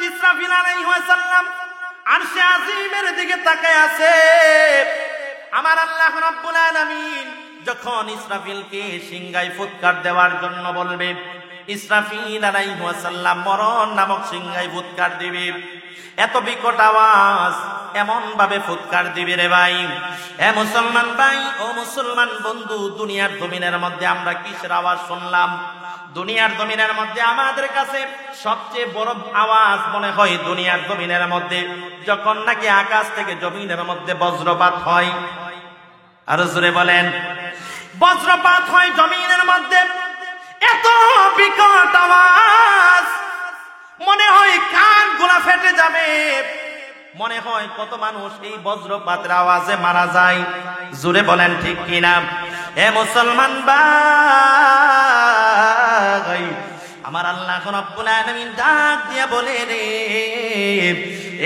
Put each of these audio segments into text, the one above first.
ইসরাফিল আলাইহিস সালাম আরশে আজিমের দিকে তাকায় আছে। আমার আল্লাহ রাব্বুল আলামিন যখন ইসরাফিলকে সিংহায় ফুৎকার দেওয়ার জন্য বলবে, ইসরাফিল আলাইহিস সালাম মরণ নামক সিংহায় ফুৎকার দিবে। এত বিকট আওয়াজ, এমন ভাবে ফুৎকার দিবে রে ভাই। এ মুসলমান ভাই, ও মুসলমান বন্ধু, দুনিয়ার জমিনের মধ্যে আমরা কিসের আওয়াজ শুনলাম? দুনিয়ার জমিনের মধ্যে আমাদের কাছে সবচেয়ে বড় আওয়াজ মনে হয় দুনিয়ার জমিনের মধ্যে যখন নাকি আকাশ থেকে জমিনের মধ্যে বজ্রপাত হয়। আরো জোরে বলেন, বজ্রপাত হয় জমিনের মধ্যে, এত বিকট আওয়াজ, মনে হয় কান গুলা ফেটে যাবে। মনে হয় কত মানুষ এই বজ্রপাতের আওয়াজে মারা যায়। জোরে বলেন ঠিক কিনা? এ মুসলমান ভাই, আমার আল্লাহ রাব্বুল আলামিন ডাক দিয়া বলে রে,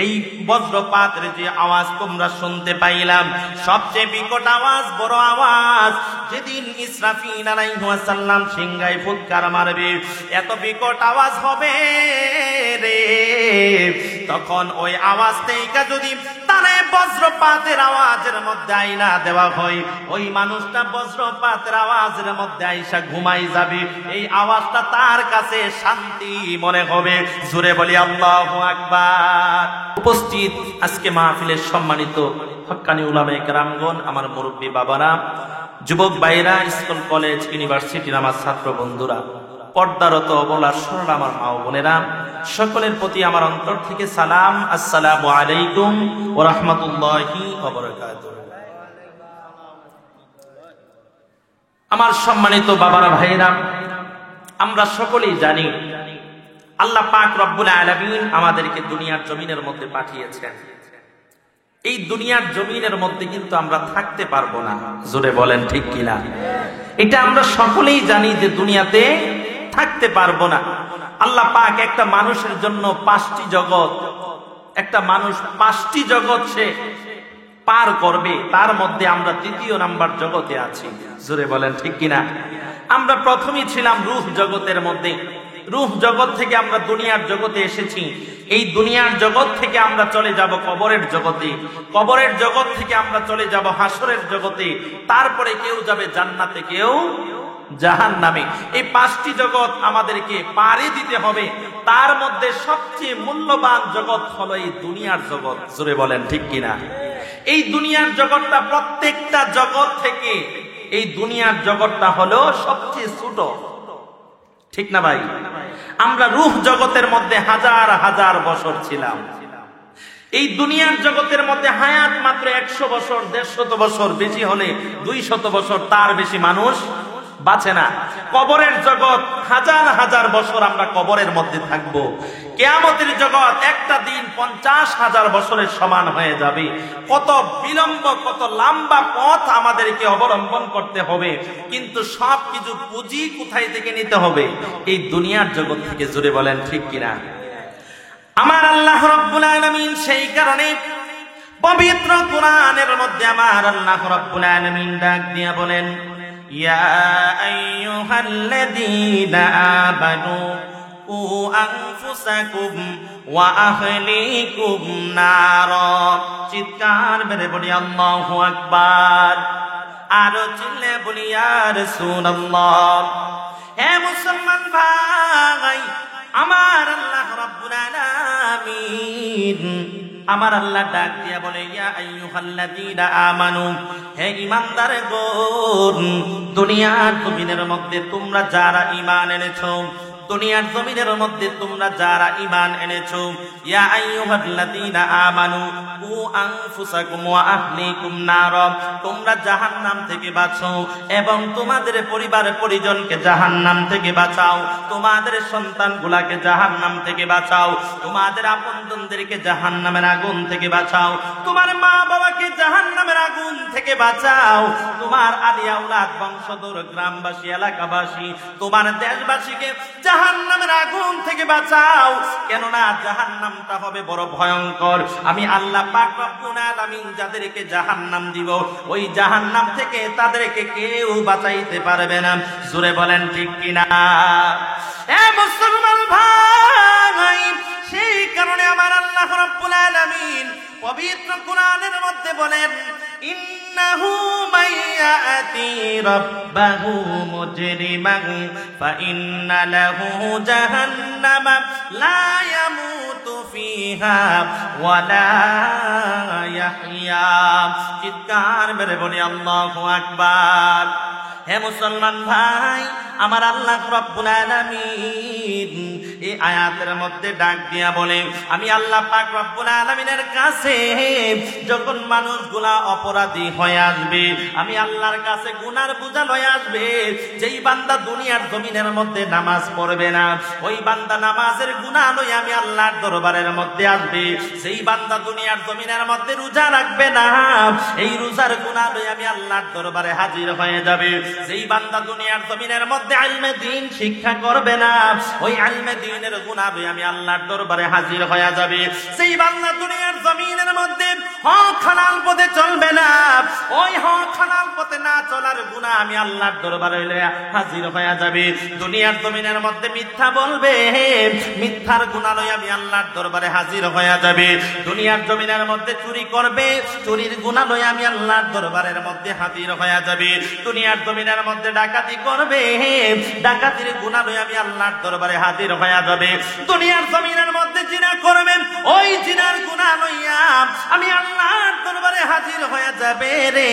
এই বজ্রপাতের যে আওয়াজ তোমরা শুনতে পাইলাম, সবচেয়ে বিকট আওয়াজ, বড় আওয়াজ, যেদিন ইসরাফিল আলাইহিস সালাম সিংহায় ফুৎকার মারবে, এত বিকট আওয়াজ হবে রে। তখন ওই আওয়াজ থেকে যদি তারে বজ্রপাতের আওয়াজের মধ্যে আইনা দেওয়া হয়, ওই মানুষটা বজ্রপাতের আওয়াজের মধ্যে আইসা ঘুমাই যাবে। এই আওয়াজটা তার কাছে শান্তি মনে হবে। জোরে বলি আল্লাহু আকবার। উপস্থিত আজকে মাহফিলের সম্মানিত হক্কানি উলামায়ে কেরামগণ, আমার মুরব্বী বাবারা, যুবক ভাইরা, স্কুল কলেজ ইউনিভার্সিটির আমার ছাত্র বন্ধুরা, পর্দারত অবলার সরল আমার মা ও বোনেরা, সকলের প্রতি আমার অন্তর থেকে সালাম। আসসালামু আলাইকুম ওয়া রাহমাতুল্লাহি ওয়া বারাকাতুহু। আমার সম্মানিত বাবারা, ভাইরা, আমরা সকলেই জানি আল্লাহ পাক রব্বুল আলামিন আমাদেরকে দুনিয়ার জমিনের মধ্যে পাঠিয়েছেন। এই দুনিয়ার জমিনের মধ্যে কিন্তু আমরা থাকতে পারবো না। জোরে বলেন ঠিক কিনা? এটা আমরা সকলেই জানি যে দুনিয়াতে থাকতে পারবো না। আল্লাহ পাক একটা মানুষের জন্য 5টি জগৎ, একটা মানুষ 5টি জগৎ সে পার করবে, তার মধ্যে আমরা 3য় নাম্বার জগতে আছি। জোরে বলেন ঠিক কিনা? আমরা প্রথমেই ছিলাম রূহ জগতের মধ্যে। রূহ জগৎ থেকে আমরা দুনিয়ার জগতে এসেছি। এই দুনিয়ার জগৎ থেকে আমরা চলে যাব কবরের জগতে। কবরের জগৎ থেকে আমরা চলে যাব হাসরের জগতে। তারপরে কেউ যাবে জান্নাতে, কেউ জাহান্নামে। এই 5টি জগৎ আমাদেরকে পাড়ি দিতে হবে। তার মধ্যে সবচেয়ে মূল্যবান জগৎ হলো এই দুনিয়ার জগৎ। জোরে বলেন ঠিক কিনা? এই দুনিয়ার জগৎটা, প্রত্যেকটা জগৎ থেকে এই দুনিয়ার জগৎটা হলো সবচেয়ে ছোট। ঠিক না ভাই? আমরা রূহ জগতের মধ্যে হাজার হাজার বছর ছিলাম। এই দুনিয়ার জগতের মধ্যে হায়াত মাত্র 100 বছর, 150 বছর, বেশি হলে 200 বছর, তার বেশি মানুষ বাঁচে না। কবরের জগৎ হাজার হাজার বছর আমরা কবরের মধ্যে থাকব। কিয়ামতের জগৎ একটা দিন 50,000 বছরের সমান হয়ে যাবে। কত বিলম্ব, কত লম্বা পথ আমাদেরকে অবলম্বন করতে হবে, কিন্তু সবকিছু পুঁজি কোথায় থেকে নিতে হবে? এই দুনিয়ার জগৎ থেকে। জোরে বলেন ঠিক কিনা? আমার আল্লাহ রাব্বুল আলামিন সেই কারণে পবিত্র কোরআনের মধ্যে আমার আল্লাহ রাব্বুল আলামিন ডাক দিয়া বলেন, ইয়া আইয়ুহাল্লাযীনা আমানু কু আনফুসাকুম ওয়া আহলিকুম নারা। চিৎকার মেরে বলি আল্লাহু আকবার। আরো চিল্লে বলি ইয়া রাসূলুল্লাহ। হে মুসলমান ভাই, আমার আল্লাহ রাব্বুল আলামিন, আমার আল্লাহ ডাক দিয়া বলে, ইয়া আইয়ুহাল্লাযীনা আমানু, হে ঈমানদারগণ, দুনিয়ার জমিনের মধ্যে তোমরা যারা ঈমান এনেছো, দুনিয়ার জমিনের মধ্যে তোমরা যারা ঈমান এনেছো, ইয়া আইয়ুহাল্লাযীনা আমানু কু আনফুসাকুম ওয়া আহলিকুম নারা, তোমরা জাহান্নাম থেকে বাঁচো এবং তোমাদের পরিবার পরিজনকে জাহান্নাম থেকে বাঁচাও, তোমাদের সন্তানগুলাকে জাহান্নাম থেকে বাঁচাও, তোমাদের আপনজনদেরকে জাহান্নামের আগুন থেকে বাঁচাও, তোমার মা বাবাকে জাহান্নামের আগুন থেকে বাঁচাও, তোমার আদি আওলাদ বংশধর গ্রামবাসী এলাকাবাসী তোমার দেশবাসীকে জাহান্নামের আগুন থেকে বাঁচাও। কেননা জাহান্নামটা হবে বড় ভয়ঙ্কর। আমি আল্লাহ পাক রব্বুল আলামিন যাদেরকে জাহান্নাম দিব, ওই জাহান্নাম থেকে তাদেরকে কেউ বাঁচাইতে পারবে না। জোরে বলেন ঠিক কিনা? এ মুসলমান ভাই, সেই কারণে আমার আল্লাহ রাব্বুল আলামিন পবিত্র কোরআনের মধ্যে বলেন, ইন্নাহু মাইয়াতি রাব্বাহু মুজরিমান ফাইন্না লাহু জাহান্নামা লা ইয়ামুতু ফিহা ওয়ালা ইয়াহইয়া। চিৎকার মেরে বলি আল্লাহু আকবার। হে মুসলমান ভাই, আমার আল্লাহ রাব্বুল আলামিন এই আয়াতের মধ্যে ডাক দিয়া বলে, আমি আল্লাহ পাক রব্বুল আলামিনের কাছে যখন মানুষগুলা অপরাধী হয়ে আসবে, আমি আল্লাহর কাছে গুনার বোঝা লয়ে আসবে, যেই বান্দা দুনিয়ার জমিনের মধ্যে নামাজ পড়বে না, ওই বান্দা নামাজের গুনাহ লয়ে আমি আল্লাহর দরবারের মধ্যে আসবে। সেই বান্দা দুনিয়ার জমিনের মধ্যে রোজা রাখবে না, এই রোজার গুনাহ লয়ে আমি আল্লাহর দরবারে হাজির হয়ে যাবে। যেই বান্দা দুনিয়ার জমিনের মধ্যে ইলমে দ্বীন শিক্ষা করবে না, ওই ইলমে দ্বীনের গুনাহ লয়ে আমি আল্লাহর দরবারে হাজির হয়ে যাবে। সেই বান্দা দুনিয়ার জমিনের মধ্যে হক হালাল পথে চলবে না, ওই হক হালাল পথে না চলার গুনাহ আমি আল্লাহর দরবারে লয়ে হাজির হয়ে যাবে। দুনিয়ার জমিনের মধ্যে মিথ্যা বলবে, মিথ্যার গুনাহ লয়ে আমি আল্লাহর দরবারে হাজির হয়ে যাবে। দুনিয়ার জমিনের মধ্যে চুরি করবে, চুরির গুনাহ লয়ে আমি আল্লাহর দরবারের মধ্যে হাজির হয়ে যাবে। দুনিয়ার জমিনের মধ্যে ডাকাতি করবে, ডাকাতির গুনাহ লয়ে আমি আল্লাহর দরবারে হাজির হয়ে যাবে। দুনিয়ার জমিনের মধ্যে জিনা করবেন, ওই জিনার গুনাহ লইয়া আমি আল্লাহর দরবারে হাজির হয়ে যাবে রে।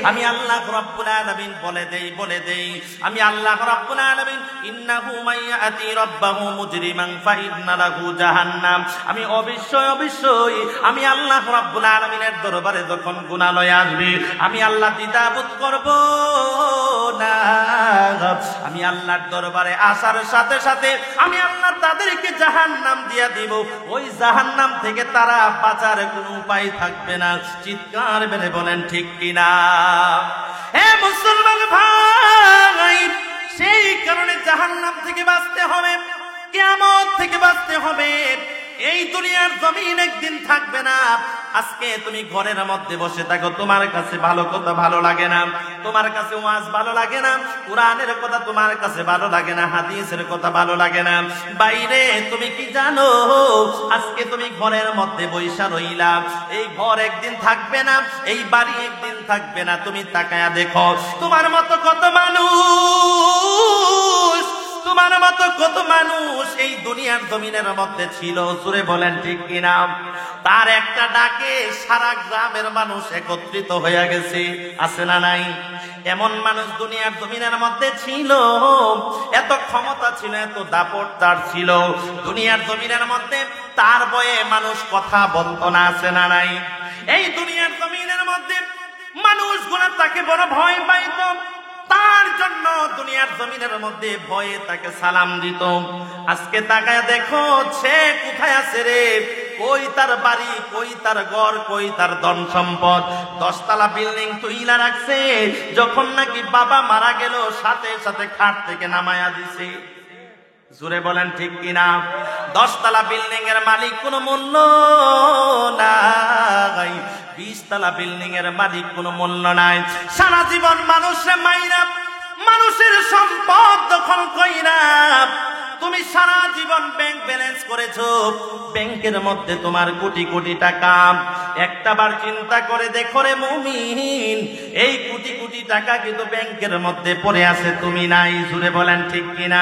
আমি আল্লাহ রাব্বুল আলামিন বলে দেই আমি আল্লাহ রাব্বুল আলামিন, ইন্নাহু মাইয়াতি রাব্বাহু মুজরিমান ফাইন্না লাহু জাহান্নাম। আমি অবশ্যই আমি আল্লাহ রাব্বুল আলামিনের দরবারে যখন গুনাহ লয়ে আসবে, আমি আল্লাহ দ্বিধাবোধ করব না। আমি আল্লাহর দরবারে আসার সাথে সাথে আমি আল্লাহ তাদেরকে জাহান্নাম দিয়া দিব, ওই জাহান্নাম থেকে তারা বাঁচার কোনো উপায় থাকবে না। চিৎকার মেরে বলেন ঠিক কিনা? হে মুসলমান ভাই, সেই কারণে জাহান্নাম থেকে বাঁচতে হবে, কিয়ামত থেকে বাঁচতে হবে। এই দুনিয়ার জমিন একদিন থাকবে না। আজকে তুমি ঘরের মধ্যে বসে থাকো, তোমার কাছে ভালো কথা ভালো লাগে না, তোমার কাছে ওয়াজ ভালো লাগে না, কোরআনের কথা তোমার কাছে ভালো লাগে না, হাদিসের কথা ভালো লাগে না। বাইরে তুমি কি জানো, আজকে তুমি ঘরের মধ্যে বইসা রইলা, এই ঘর একদিন থাকবে না, এই বাড়ি একদিন থাকবে না। তুমি তাকায়া দেখো, তোমার মতো কত মানুষ এই দুনিয়ার জমিনের মধ্যে ছিল। জোরে বলেন ঠিক কিনা? তার একটা ডাকে সারা গ্রামের মানুষ একত্রিত হয়ে গেছে, আছে না নাই? এমন মানুষ দুনিয়ার জমিনের মধ্যে ছিল, এত ক্ষমতা ছিল, এত দাপট তার ছিল দুনিয়ার জমিনের মধ্যে। তার ভয়ে মানুষ কথা বলতো না, আছে না নাই? এই দুনিয়ার জমিনের মধ্যে মানুষগুলো তাকে বড় ভয় পাইত, তার জন্য দুনিয়ার জমিনের মধ্যে ভয়ে তাকে সালাম দিত। আজকে তাকায় দেখো সে কোথায় আছে রে? কই তার বাড়ি, কই তার ঘর, কই তার ধন সম্পদ? 10 তলা বিল্ডিং তুইলা রাখছে, যখন নাকি বাবা মারা গেল সাথে সাথে খাট থেকে নামায়া দিছে। জোরে বলেন ঠিক কিনা? 10 তলা বিল্ডিং এর মালিক কোনো মূল্য নাই, 20 তলা বিল্ডিং এর মালিক কোনো মূল্য নাই। সারা জীবন মানুষের মাইরা, মানুষের সম্পদ দখল কইরা তুমি সারা জীবন ব্যাংক ব্যালেন্স করেছো, ব্যাংকের মধ্যে তোমার কোটি কোটি টাকা। একটাবার চিন্তা করে দেখো রে মুমিন, এই কোটি কোটি টাকা কিন্তু ব্যাংকের মধ্যে পড়ে আছে, তুমি নাই। জুড়ে বলেন ঠিক কিনা?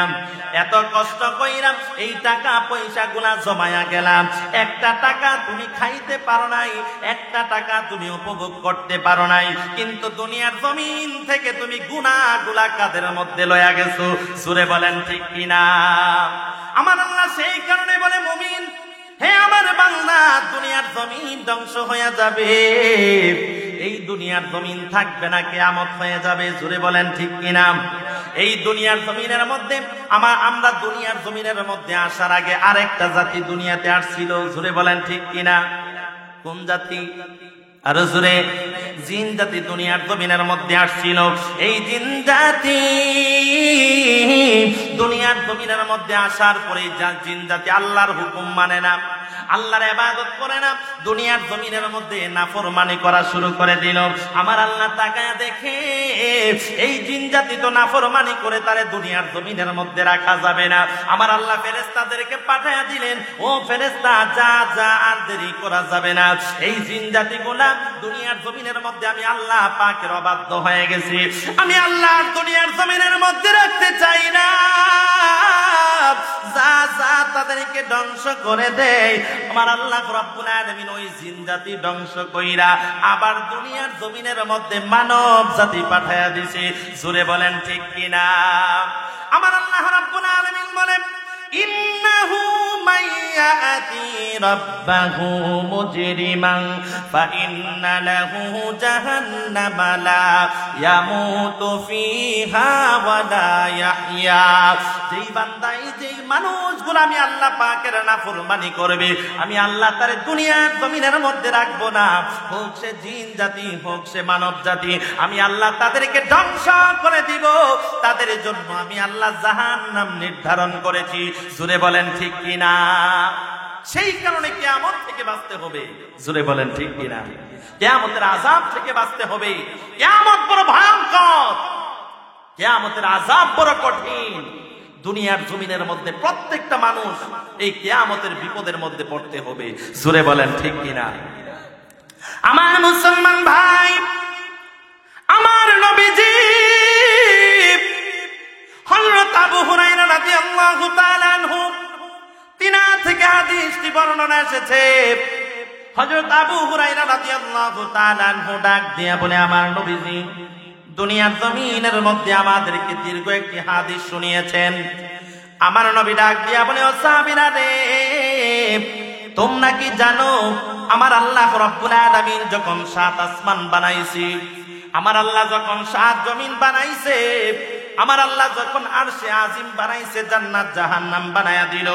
এত কষ্ট কইরা এই টাকা পয়সা গুলা জমায়া গেলাম, একটা টাকা তুমি খাইতে পারো নাই, একটা টাকা তুমি উপভোগ করতে পারো নাই, কিন্তু দুনিয়ার জমিন থেকে তুমি গুনাহগুলা কাদের মধ্যে লয়া গেছো? জুড়ে বলেন ঠিক কিনা? আমার আল্লাহ সেই কারণে বলে, মুমিন হে আমার বান্দা, দুনিয়ার জমিন ধ্বংস হয়ে যাবে, এই দুনিয়ার জমিন থাকবে না, কিয়ামত হয়ে যাবে। জুড়ে বলেন ঠিক কিনা? এই দুনিয়ার জমিনের মধ্যে আমরা দুনিয়ার জমিনের মধ্যে আসার আগে আরেকটা জাতি দুনিয়াতে আসছিল। জুড়ে বলেন ঠিক কিনা? কোন জাতি? আরো জোরে। জিন জাতি দুনিয়ার জমিনের মধ্যে আসছিল। এই জিন জাতি দুনিয়ার জমিনের মধ্যে আসার পরে জিন জাতি আল্লাহর হুকুম মানে না, আল্লাহর ইবাদত করে না, দুনিয়ার জমিনের মধ্যে নাফরমানি করা শুরু করে দিল। আমার আল্লাহ তাকায়া দেখে এই জিন জাতি তো নাফরমানি করে তারে দুনিয়ার জমিনের মধ্যে রাখা যাবে না। আমার আল্লাহ ফেরেশতাদেরকে পাঠায়া দিলেন, ও ফেরেশতা যা যা, আর দেরি করা যাবে না। এই জিন জাতিগুলা দুনিয়ার জমিনের মধ্যে আমি আল্লাহ পাকের অবাধ্য হয়ে গেছি, আমি আল্লাহ দুনিয়ার জমিনের মধ্যে রাখতে চাই না, যা যা তাদেরকে ধ্বংস করে দেয়। আমার আল্লাহ রাব্বুল আলামিন ওই জিন জাতি ধ্বংস কইরা আবার দুনিয়ার জমিনের মধ্যে মানব জাতি পাঠায়া দিছে। জোরে বলেন ঠিক কিনা? আমার আল্লাহ রাব্বুল আলামিন বলেন, ইন্নাহু মাইয়াতি রাব্বাহু মুজরিমান ফাইন্না লাহু জাহান্নামা লা ইয়ামুতু ফিহা ওয়া লা ইয়াহইয়া। যেই বান্দাই, যেই মানুষগুলো আমি আল্লাহ পাকের নাফরমানি করবে, আমি আল্লাহ তার দুনিয়ার জমিনের মধ্যে রাখবো না। হোক সে জিন জাতি, হোক সে মানব জাতি, আমি আল্লাহ তাদেরকে ধ্বংস করে দিব। তাদের জন্য আমি আল্লাহ জাহান্নাম নির্ধারণ করেছি। জোরে বলেন ঠিক কিনা? সেই কারণে কিয়ামত থেকে বাঁচতে হবে। জোরে বলেন ঠিক কিনা? কিয়ামতের আযাব থেকে বাঁচতে হবে। কিয়ামত বড় ভয়ঙ্কর, কিয়ামতের আযাব বড় কঠিন। দুনিয়ার জমিনের মধ্যে প্রত্যেকটা মানুষ এই কিয়ামতের বিপদের মধ্যে পড়তে হবে। জোরে বলেন ঠিক কিনা? আমার মুসলমান ভাই, আমার নবীজি হযরত আবু হুরায়রা রাদিয়াল্লাহু তাআলা আনহু তিনা থেকে হাদিসটি বর্ণনা এসেছে। হযরত আবু হুরায়রা রাদিয়াল্লাহু তাআলা আনহু ডাক দিয়া বলে, আমার নবীজি দুনিয়ার জমিনের মধ্যে আমাদেরকে দীর্ঘ একটি হাদিস শুনিয়েছেন। আমার নবী ডাক দিয়া বলে, ও সাহাবীরা রে, তোমরা কি জানো আমার আল্লাহ রাব্বুল আলামিন যখন 7 আসমান বানাইছে, আমার আল্লাহ যখন 7 জমিন বানাইছে, আমার আল্লাহ যখন আরশে আজিম বানাইছে, জান্নাত জাহান্নাম বানায়া দিল,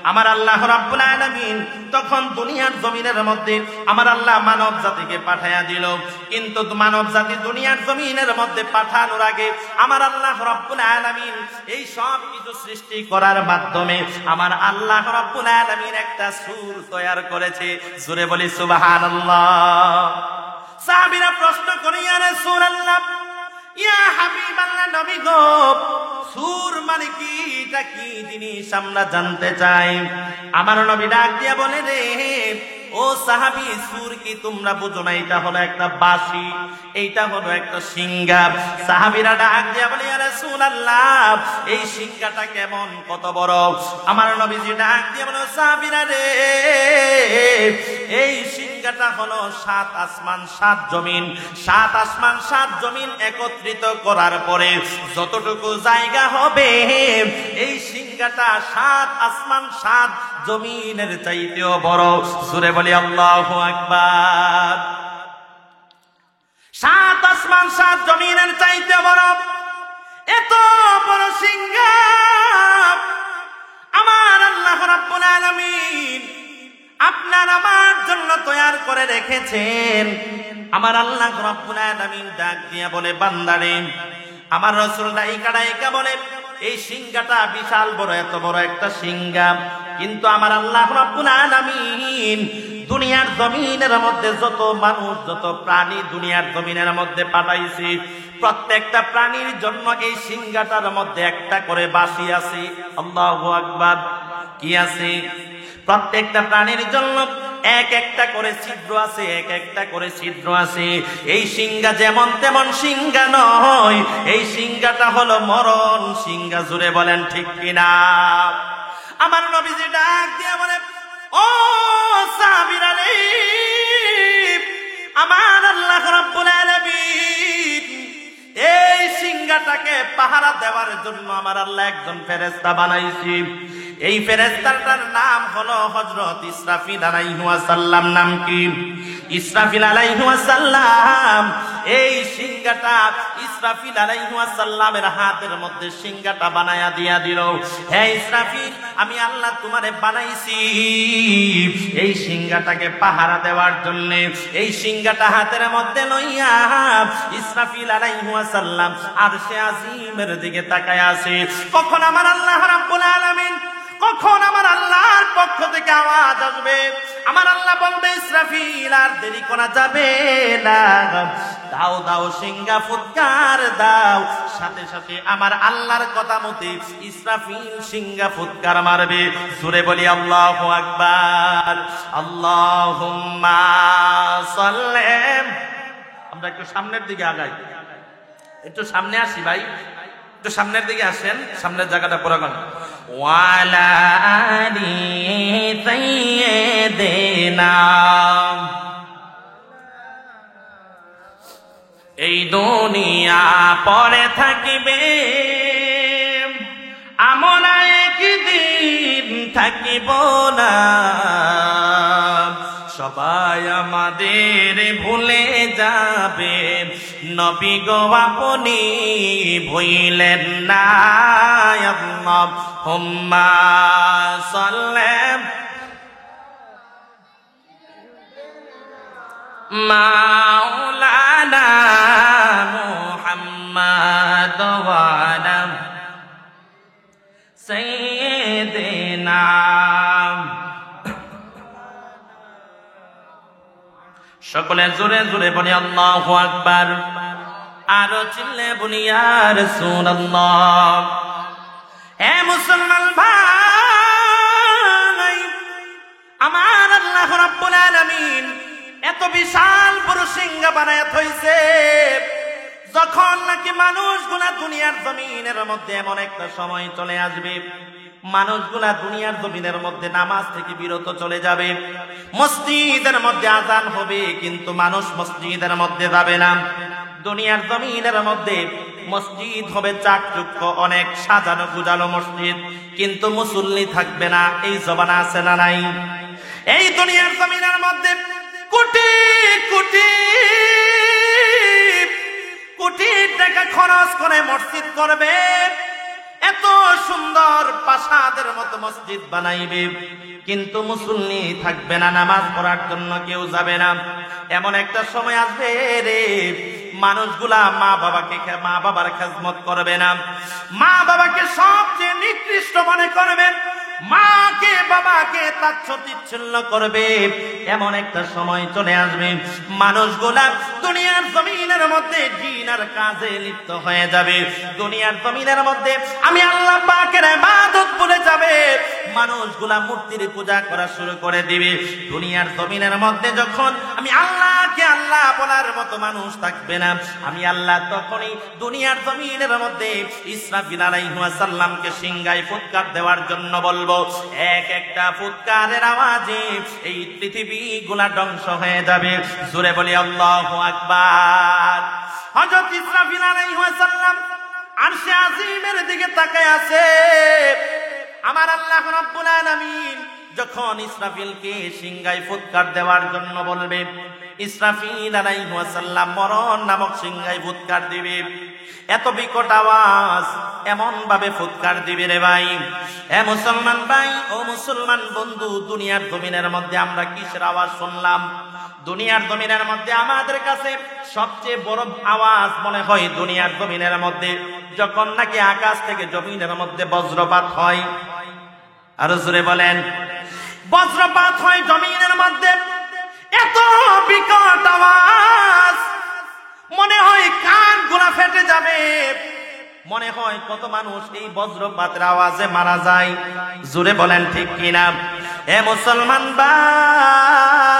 আমার আল্লাহ রাব্বুল আলামিন তখন দুনিয়ার জমিনের মধ্যে আমার আল্লাহ মানব জাতিকে পাঠায়া দিল। কিন্তু মানব জাতি দুনিয়ার জমিনের মধ্যে পাঠানোর আগে আমার আল্লাহ রাব্বুল আলামিন এই সব কিছু সৃষ্টি করার মাধ্যমে আমার আল্লাহ রাব্বুল আলামিন একটা সূর তৈরি করেছে। জোরে বলি সুবহানাল্লাহ। সাহাবীরা প্রশ্ন করে, ইয়া রাসূলুল্লাহ, ইয়া হাবিবাল্লাহ, নবী গো, সূর মানে কি? এটা কি জিনিস আমরা জানতে চাই। আমার নবী ডাক দিয়া বলে, রে ও সাহাবী, সূর কি তোমরা বুঝো না? এটা হলো একটা বাঁশি, এইটা হলো একটা সিংহা। সাহাবীরা ডাক দিয়া বলে, ইয়া রাসূলুল্লাহ, এই সিংহাটা কেমন, কত বড়? আমার নবীজি ডাক দিয়া বলে, সাহাবীরা রে, এই সিংহাটা হলো 7 আসমান 7 জমিন। 7 আসমান 7 জমিন একত্রিত করার পরে যতটুকু জায়গা হবে, এই সিংহাটা 7 আসমান 7 জমিনের চাইতেও বড়। জোরে বলি আল্লাহু আকবার। 7 আসমান 7 জমিনের চাইতে বড় এত বড় সিংহা আমার আল্লাহ রাব্বুল আলামিন আপনার আমার জন্য তৈরি করে রেখেছেন। আমার আল্লাহ রাব্বুল আলামিন ডাক দিয়া বলে, বান্দারে, আমার রাসূল ডাইকা বলে, এই সিংহাটা বিশাল বড়, এত বড় একটা সিংহা। কিন্তু আমার আল্লাহ রাব্বুল আলামিন দুনিয়ার জমিনের মধ্যে যত মানুষ, যত প্রাণী দুনিয়ার জমিনের মধ্যে পাঠাইছি, প্রত্যেকটা প্রাণীর জন্য এই সিংহাটার মধ্যে একটা করে বাঁশি আছে। আল্লাহু আকবার। কি আছে? প্রত্যেকটা প্রাণীর জন্য এক একটা করে ছিদ্র আছে, এক একটা করে ছিদ্র আছে। এই সিংহা যেমন তেমন সিংহা নয়, এই সিংহাটা হলো মরণ সিংহা। জুড়ে বলেন ঠিক কিনা? আমার নবীজি ডাক দিয়া বলে, ও সাহাবীরা রে, আমার আল্লাহ রাব্বুল আলামিন এই সিংহাটাকে পাহারা দেওয়ার জন্য আমার আল্লাহ একজন ফেরেশতা বানাইছি। এই ফেরেশতাটার নাম হলো হযরত ইসরাফিল আলাইহিস সালাম। নাম কি? ইসরাফিল আলাইহিস সালাম। এই সিংহাটা ইসরাফিল আলাইহিস সালামের হাতের মধ্যে সিংহাটা বানায়া দিয়া দিল। হে ইসরাফিল, আমি আল্লাহ তোমারে বানাইছি এই সিংহাটাকে পাহারা দেওয়ার জন্য। এই সিংহাটা হাতের মধ্যে লইয়া ইসরাফিল আলাইহিস সালাম আরশে আজিমের দিকে তাকায় আছে। কখন আমার আল্লাহ রাব্বুল আলামিন তখন আমার আল্লাহর পক্ষ থেকে আওয়াজ আসবে, আমার আল্লাহ বলবে ইসরাফিল আর দেরি করা যাবে না, দাও দাও সিংহা ফুৎকার দাও। সাথে সাথে আমার আল্লাহর কথা মতে ইসরাফিল সিংহা ফুৎকার মারবে। জোরে বলি আল্লাহু আকবার, আল্লাহুম্মা সাল্লি। আমরা একটু সামনের দিকে আগাই, একটু সামনে আসি ভাই, একটু সামনের দিকে আসেন, সামনের জায়গাটা পুরো করেন। ওয়ালা আলি সাইয়্যিদিনা। এই দুনিয়া পরে থাকিবে, আমরা একদিন থাকিব না। সবাই আমাদের ভুলে যাবে, নবী গো আপনি ভুইলেন না। আল্লাহুম্মা সাল্লি মাওলানা মুহাম্মাদ ওয়া আলা সাইয়্যিদিনা। সকলে জোরে জোরে বলি আল্লাহু আকবার, আরো চিল্লে বলি ইয়া রাসূলুল্লাহ। হে মুসলমান ভাই, আমার আল্লাহ রাব্বুল আলামিন এত বিশাল বড় সিংহা বানায়াত হইছে, যখন নাকি মানুষগুলা দুনিয়ার জমিনের মধ্যে এমন একটা সময় চলে আসবে, মানুষগুলা দুনিয়ার জমিনের মধ্যে নামাজ থেকে বিরত চলে যাবে। মসজিদের মধ্যে আজান হবে, কিন্তু মানুষ মসজিদের মধ্যে যাবে না। দুনিয়ার জমিনের মধ্যে মসজিদ হবে চাকচুক্য, অনেক সাজানো গুজানো মসজিদ, কিন্তু মুসল্লি থাকবে না। এই জমানা আছে না নাই? এই দুনিয়ার জমিনের মধ্যে কোটি কোটি কোটি টাকা খরচ করে মসজিদ করবে, এত সুন্দর প্রাসাদের মতো মসজিদ বানাইবে, কিন্তু মুসল্লি থাকবে না, নামাজ পড়ার জন্য কেউ যাবে না। এমন একটা সময় আসবে রে, মানুষগুলা মা বাবার খেদমত করবে না, মা বাবাকে সবচেয়ে নিকৃষ্ট মনে করবে, মাকে বাবাকে তাচ্ছিল্য করবে। এমন একটা সময় চলে আসবে, মানুষগুলা দুনিয়ার জমিনের মধ্যে জিনার কাজে লিপ্ত হয়ে যাবে। দুনিয়ার জমিনের মধ্যে আমি আল্লাহ পাকের ইবাদত ভুলে যাবে, মানুষগুলা মূর্তির পূজা করা শুরু করে দিবে। দুনিয়ার জমিনের মধ্যে যখন আমি আল্লাহকে আল্লাহ বলার মতো মানুষ থাকবে না, আমি আল্লাহ তখনই দুনিয়ার জমিনের মধ্যে ইসরাফিল আলাইহিস সালামকে সিংহায় ফুৎকার দেওয়ার জন্য বলবো। এক একটা ফুৎকারের আওয়াজে এই পৃথিবীগুলা ধ্বংস হয়ে যাবে। জোরে বলি আল্লাহু আকবার। হযরত ইসরাফিল আলাইহিস সালাম আরশে আজিমের দিকে তাকায় আছে। আমার আল্লাহ রাব্বুল আলামিন যখন ইসরাফিলকে সিংহায় ফুৎকার দেওয়ার জন্য বলবে, ইসরাফিল আলাইহিস সালাম মরণ নামক সিংহায় ফুৎকার দিবে। এত বিকট আওয়াজ, এমন ভাবে ফুৎকার দিবে রে ভাই। এ মুসলমান ভাই, ও মুসলমান বন্ধু, দুনিয়ার জমিনের মধ্যে আমরা কিসের আওয়াজ শুনলাম? দুনিয়ার জমিনের মধ্যে আমাদের কাছে সবচেয়ে বড় আওয়াজ মনে হয় দুনিয়ার জমিনের মধ্যে যখন নাকি আকাশ থেকে জমিনের মধ্যে বজ্রপাত হয়। আরো জোরে বলেন, বজ্রপাত হয় জমিনের মধ্যে, এত বিকট আওয়াজ, মনে হয় কান গুলা ফেটে যাবে, মনে হয় কত মানুষ এই বজ্রপাতের আওয়াজে মারা যায়। জোরে বলেন ঠিক কিনা? এ মুসলমান ভাই,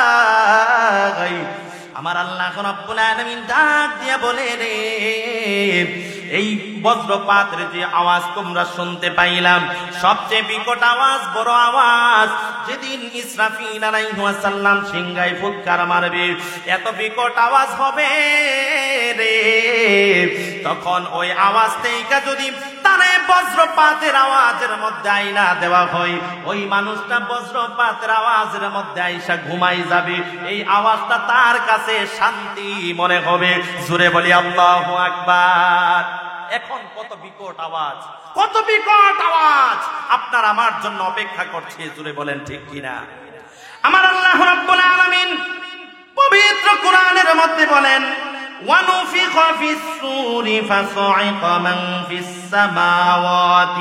আমার আল্লাহ রাব্বুল আলামিন ডাক দিয়া বলে রে, এই বজ্রপাতের যে আওয়াজ তোমরা শুনতে পাইলাম, সবচেয়ে বিকট আওয়াজ, বড় আওয়াজ, যেদিন ইসরাফিল আলাইহিস সালাম সিংহায় ফুৎকার মারবে, এত বিকট আওয়াজ হবে রে, তখন ওই আওয়াজ থেকে যদি তারে বজ্রপাতের আওয়াজের মধ্যে আইনা দেওয়া হয়, ওই মানুষটা বজ্রপাতের আওয়াজের মধ্যে আইসা ঘুমাই যাবে। এই আওয়াজটা তার কাছে শান্তি মনে হবে। জোরে বলি আল্লাহু আকবার। এখন কত বিকট আওয়াজ, কত বিকট আওয়াজ আপনার আমার জন্য অপেক্ষা করছে। জোরে বলেন ঠিক কিনা? আমার আল্লাহ রাব্বুল আলামিন পবিত্র কোরআনের মধ্যে বলেন, ونفخ في الصور فصعق من في السماوات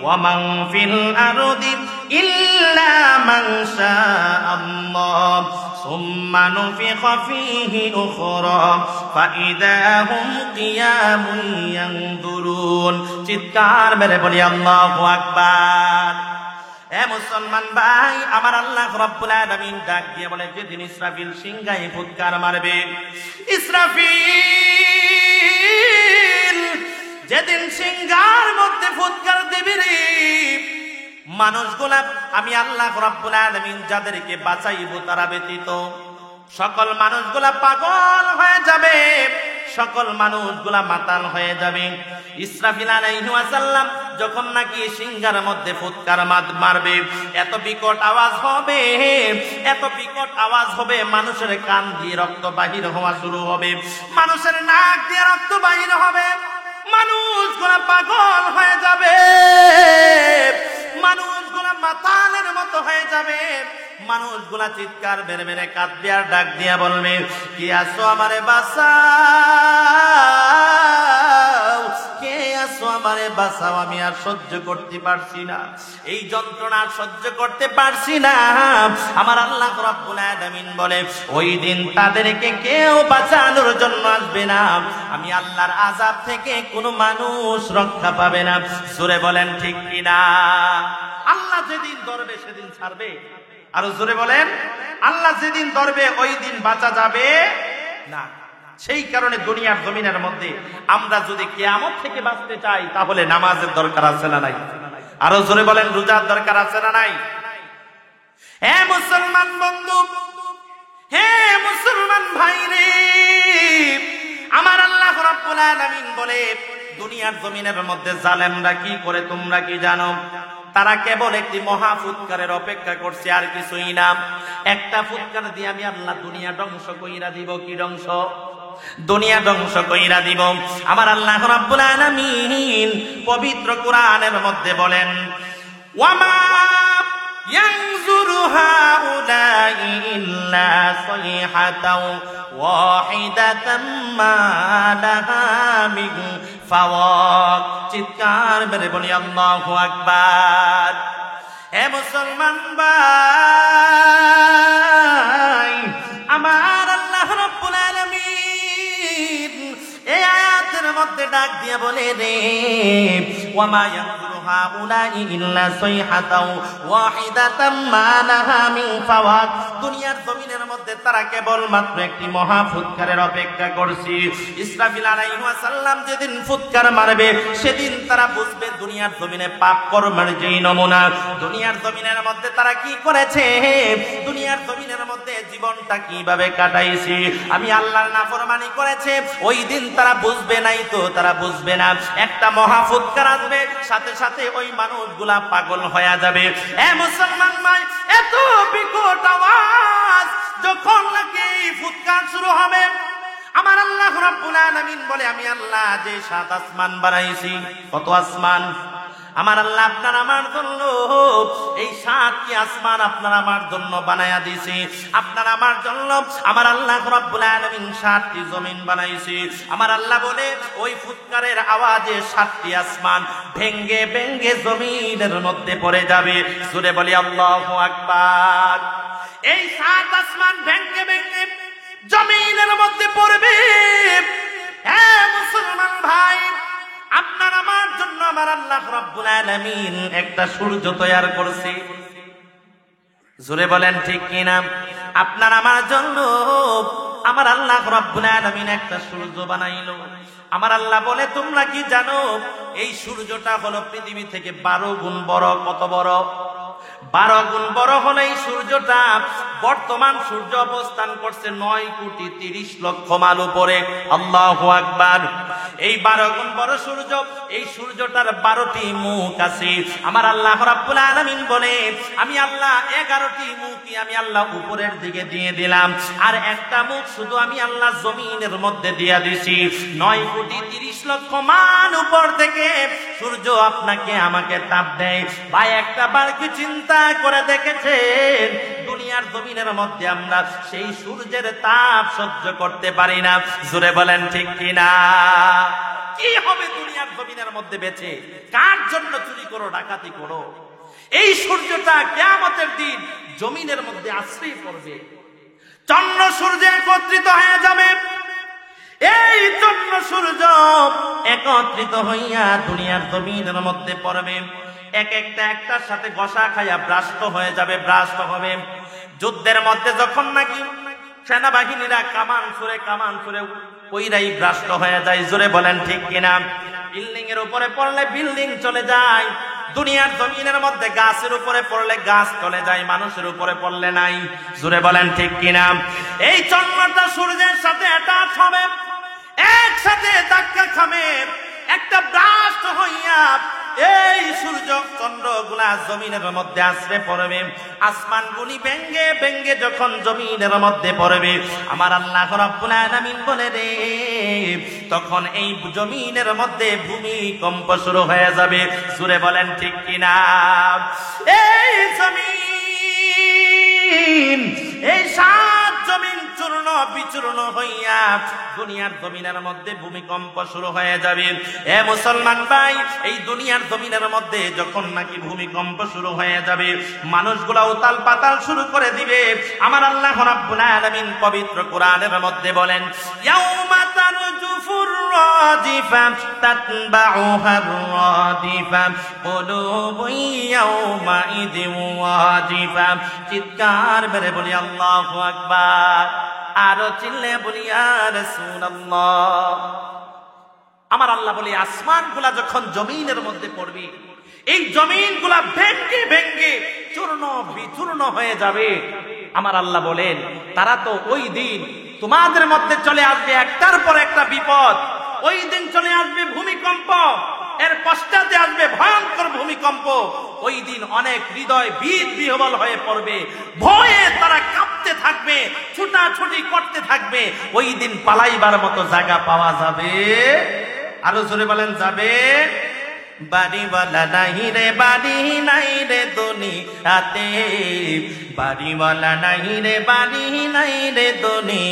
ومن في الأرض إلا من شاء الله ثم نفخ فيه أخرى فإذا هم قيام ينظرون চিৎকার মেরে বলি আল্লাহু আকবার। এ মুসলমান ভাই, আমার আল্লাহ রাব্বুল আলামিন ডাক দিয়ে বলে, যেদিন ইসরাফিল সিংহায় ফুৎকার মারবে, ইসরাফিল যেদিন সিংহার মধ্যে ফুৎকার দেবে রে, মানুষগুলা আমি আল্লাহ রাব্বুল আলামিন যাদেরকে বাঁচাইব তারা ব্যতীত সকল মানুষগুলা পাগল হয়ে যাবে, সকল মানুষগুলা মাতাল হয়ে যাবে। ইসরাফিল আলাইহিস সালাম যখন নাকি সিংহার মধ্যে ফুৎকার মারবে, এত বিকট আওয়াজ হবে, এত বিকট আওয়াজ হবে, মানুষের কান দিয়ে রক্ত বাহির হওয়া শুরু হবে, মানুষের নাক দিয়ে রক্ত বাহির হবে, মানুষগুলা পাগল হয়ে যাবে, মানুষগুলা মাতালের মতো হয়ে যাবে, মানুষগুলা চিৎকার বেড়ে বেড়ে কাঁদবে আর ডাক দিয়া বলবে, কে আসো আমারে বাঁচাও, কে আসো আমারে বাঁচাও, আমি আর সহ্য করতে পারছি না, এই যন্ত্রণা সহ্য করতে পারছি না। আমার আল্লাহ রাব্বুল আলামিন বলে, ওই দিন তাদেরকে কেউ বাঁচানোর জন্য আসবে না, আমি আল্লাহর আযাব থেকে কোনো মানুষ রক্ষা পাবে না। জোরে বলেন ঠিক কিনা? আল্লাহ যেদিন ধরবে সেদিন ছাড়বে। আরো জোরে বলেন, আল্লাহ যেদিন ধরবে ওই দিন বাঁচা যাবে না। সেই কারণে দুনিয়ার জমিনের মধ্যে আমরা যদি কিয়ামত থেকে বাঁচতে চাই তাহলে নামাজের দরকার আছে না নাই? আরো জোরে বলেন, রোজার দরকার আছে না নাই? হে মুসলমান বন্ধু, হে মুসলমান ভাই রে, আমার আল্লাহ রাব্বুল আলামিন বলে, দুনিয়ার জমিনের মধ্যে জালেমরা কি করে তোমরা কি জানো? তারা কেবল একটি মহা ফুৎকারের অপেক্ষা করছে, আর কিছুই না। একটা ফুৎকার দিয়ে আমি আল্লাহ দুনিয়া ধ্বংস কইরা দিব। কি ধ্বংস? দুনিয়া ধ্বংস কইরা দিব। আমার আল্লাহ রাব্বুল আলামিন পবিত্র কোরআনের মধ্যে বলেন, ওয়ামা ইয়ানজুরু হাউলাই ইল্লা সাইহাতাও ওয়াহিদাতাম মা লাহা মিন ফাওয়াক। চিৎকার মেরে বলি আল্লাহু আকবার। হে মুসলমান ভাই, আমার আল্লাহ রাব্বুল আলামিন এই আয়াতের মধ্যে ডাক দিয়ে বলে রে, ওয়ামা ইয়ানজুরু হাউলাই ইল্লা সাইহাতাও ওয়াহিদাতাম মা লাহা মিন ফাওয়াক। দুনিয়ার জমিনের মধ্যে তারা কেবল মাত্র একটি মহা ফুৎকারের অপেক্ষা করছে। ইসরাফিল আলাইহিস সালাম যেদিন ফুৎকার মারবে সেদিন তারা বুঝবে দুনিয়ার জমিনে পাপ কর্মের যেই নমুনা, দুনিয়ার জমিনের মধ্যে তারা কি করেছে, দুনিয়ার জমিনের মধ্যে জীবনটা কিভাবে কাটাইছে, আমি আল্লাহর নাফরমানি করেছে, ওই দিন তারা বুঝবে নাই তো, তারা বুঝবে না। একটা মহা ফুৎকার আসবে, সাথে সাথে ওই মানুষগুলা পাগল হয়ে যাবে। এ মুসলমান ভাই, এত বিকট আওয়াজ যখন নাকি ফুৎকার শুরু হবে, আমার আল্লাহ রাব্বুল আলামিন বলে, আমি আল্লাহ যে 7 আসমান বানাইছি। কত আসমান? আমার আল্লাহ আপনার আমার জন্য এই 7টি আসমান আপনার আমার জন্য বানায়া দিয়েছি। আপনার আমার জন্য আমার আল্লাহ রাব্বুল আলামিন 7টি জমিন বানাইছি। আমার আল্লাহ বলে, ওই ফুৎকারের আওয়াজে 7টি আসমান ভেঙ্গে ভেঙ্গে জমিনের মধ্যে পড়ে যাবে। জোরে বলি আল্লাহু আকবার। এই 7 আসমান ভেঙ্গে ভেঙ্গে জমিনের মধ্যে পড়বে। হে মুসলমান ভাই, আপনার আমার জন্য আমার আল্লাহ রাব্বুল আলামিন একটা সূর্য তৈরি করছে। জোরে বলেন ঠিক কিনা? আপনার আমার জন্য আমার আল্লাহ রাব্বুল আলামিন একটা সূর্য বানাইলো। আমার আল্লাহ বলে, তোমরা কি জানো এই সূর্যটা হলো পৃথিবী থেকে 12 গুণ বড়। কত বড়? 12 গুণ বড় হলো এই সূর্যটা। বর্তমান সূর্য অবস্থান করছে 9,30,00,000 মাইল উপরে। আল্লাহু আকবার। এই 12 গুণ বড় সূর্য, এই সূর্যটার 12টি মুখ আছে। আমার আল্লাহ রাব্বুল আলামিন বলে, আমি আল্লাহ 11টি মুখই আমি আল্লাহ উপরের দিকে দিয়ে দিলাম, আর একটা মুখ শুধু আমি আল্লাহ জমিনের মধ্যে দিয়ে দিছি। 9,30,00,000 মাইল উপর থেকে সূর্য আপনাকে আমাকে তাপ দেয়। ভাই, একটা বার কি চিন্তা করে দেখেছেন দুনিয়ার জমিনের মধ্যে আমরা সেই সূর্যের তাপ সহ্য করতে পারি না। জোরে বলেন ঠিক কিনা? কি হবে দুনিয়ার জমিনের মধ্যে বেঁচে? কার জন্য চুরি করো, ডাকাতি করো? এই সূর্যটা কিয়ামতের দিন জমিনের মধ্যে আশ্রয় পড়বে, চন্দ্র সূর্য একত্রিত হয়ে যাবে। এই চন্দ্র সূর্য একত্রিত হইয়া দুনিয়ার জমিনের মধ্যে পড়বে, এক একটা একটার সাথে ঘষা খাইয়া ভ্রাষ্ট হয়ে যাবে, ভ্রাষ্ট হবে। যুদ্ধের মধ্যে যখন নাকি সেনাবাহিনীরা কামান ছুড়ে ওইরাই ভ্রাষ্ট হয়ে যায়। জোরে বলেন ঠিক কিনা? বিল্ডিং এর উপরে পড়লে বিল্ডিং চলে যায়, দুনিয়ার জমিনের মধ্যে গাছের উপরে পড়লে গাছ চলে যায়, মানুষের উপরে পড়লে নাই। জোরে বলেন ঠিক কিনা? এই চন্দ্রটা সূর্যের সাথে অ্যাটাচ হবে, একসাথে ধাক্কা খাবে, একটা ব্লাস্ট হইয়া এই সূর্য চন্দ্র গুলা জমিনের মধ্যে আশ্রে পড়বে। আসমান গুলি ভেঙ্গে ভেঙ্গে যখন জমিনের মধ্যে পড়বে, আমার আল্লাহ রাব্বুল আলামিন বলে রে, তখন এই জমিনের মধ্যে ভূমিকম্প শুরু হয়ে যাবে। সুরে বলেন ঠিক কিনা? এই জমিন, এই সাত জমিন চূর্ণ বিচূর্ণ হইয়া দুনিয়ার জমিনের মধ্যে ভূমিকম্প শুরু হয়ে যাবে। এ মুসলমান ভাই, এই দুনিয়ার জমিনের মধ্যে যখন নাকি ভূমিকম্প শুরু হয়ে যাবে, মানুষগুলা উতাল পাতাল শুরু করে দিবে। আমার আল্লাহ রাব্বুল আলামিন পবিত্র কোরআনের মধ্যে বলেন, ইয়াউমা তারজুফুর রাজিফা তাতবাউহার রাদিফা কুলুবুন ইয়াউমা ইযিন ওয়াজিফা। চিৎকার মেরে বলি আল্লাহু আকবার, আরো চিল্লে বলি ইয়া রাসূলুল্লাহ। আমার আল্লাহ বলি, আসমানগুলা যখন জমিনের মধ্যে পড়বে, এই জমিনগুলা ভেঙ্গে ভেঙ্গে চূর্ণ বিচূর্ণ হয়ে যাবে। আমার আল্লাহ বলেন, তারা তো ওই দিন তোমাদের মধ্যে চলে আসবে একটার পর একটা বিপদ। ওই দিন চলে আসবে ভূমিকম্প, এর পশ্চাতে আসবে ভয়ঙ্কর ভূমিকম্প। ওই দিন অনেক হৃদয় বিহ্বল হয়ে পড়বে, ভয়ে তারা কাঁপতে থাকবে, ছুটাছুটি করতে থাকবে। ওই দিন পালাইবার মতো জায়গা পাওয়া যাবে? আরো জোরে বলেন, যাবে? বাড়িওয়ালা নাই রে, বাড়ি নাই রে দুনিয়াতে, বাড়িওয়ালা নাই রে, বাড়ি নাই রে দুনি,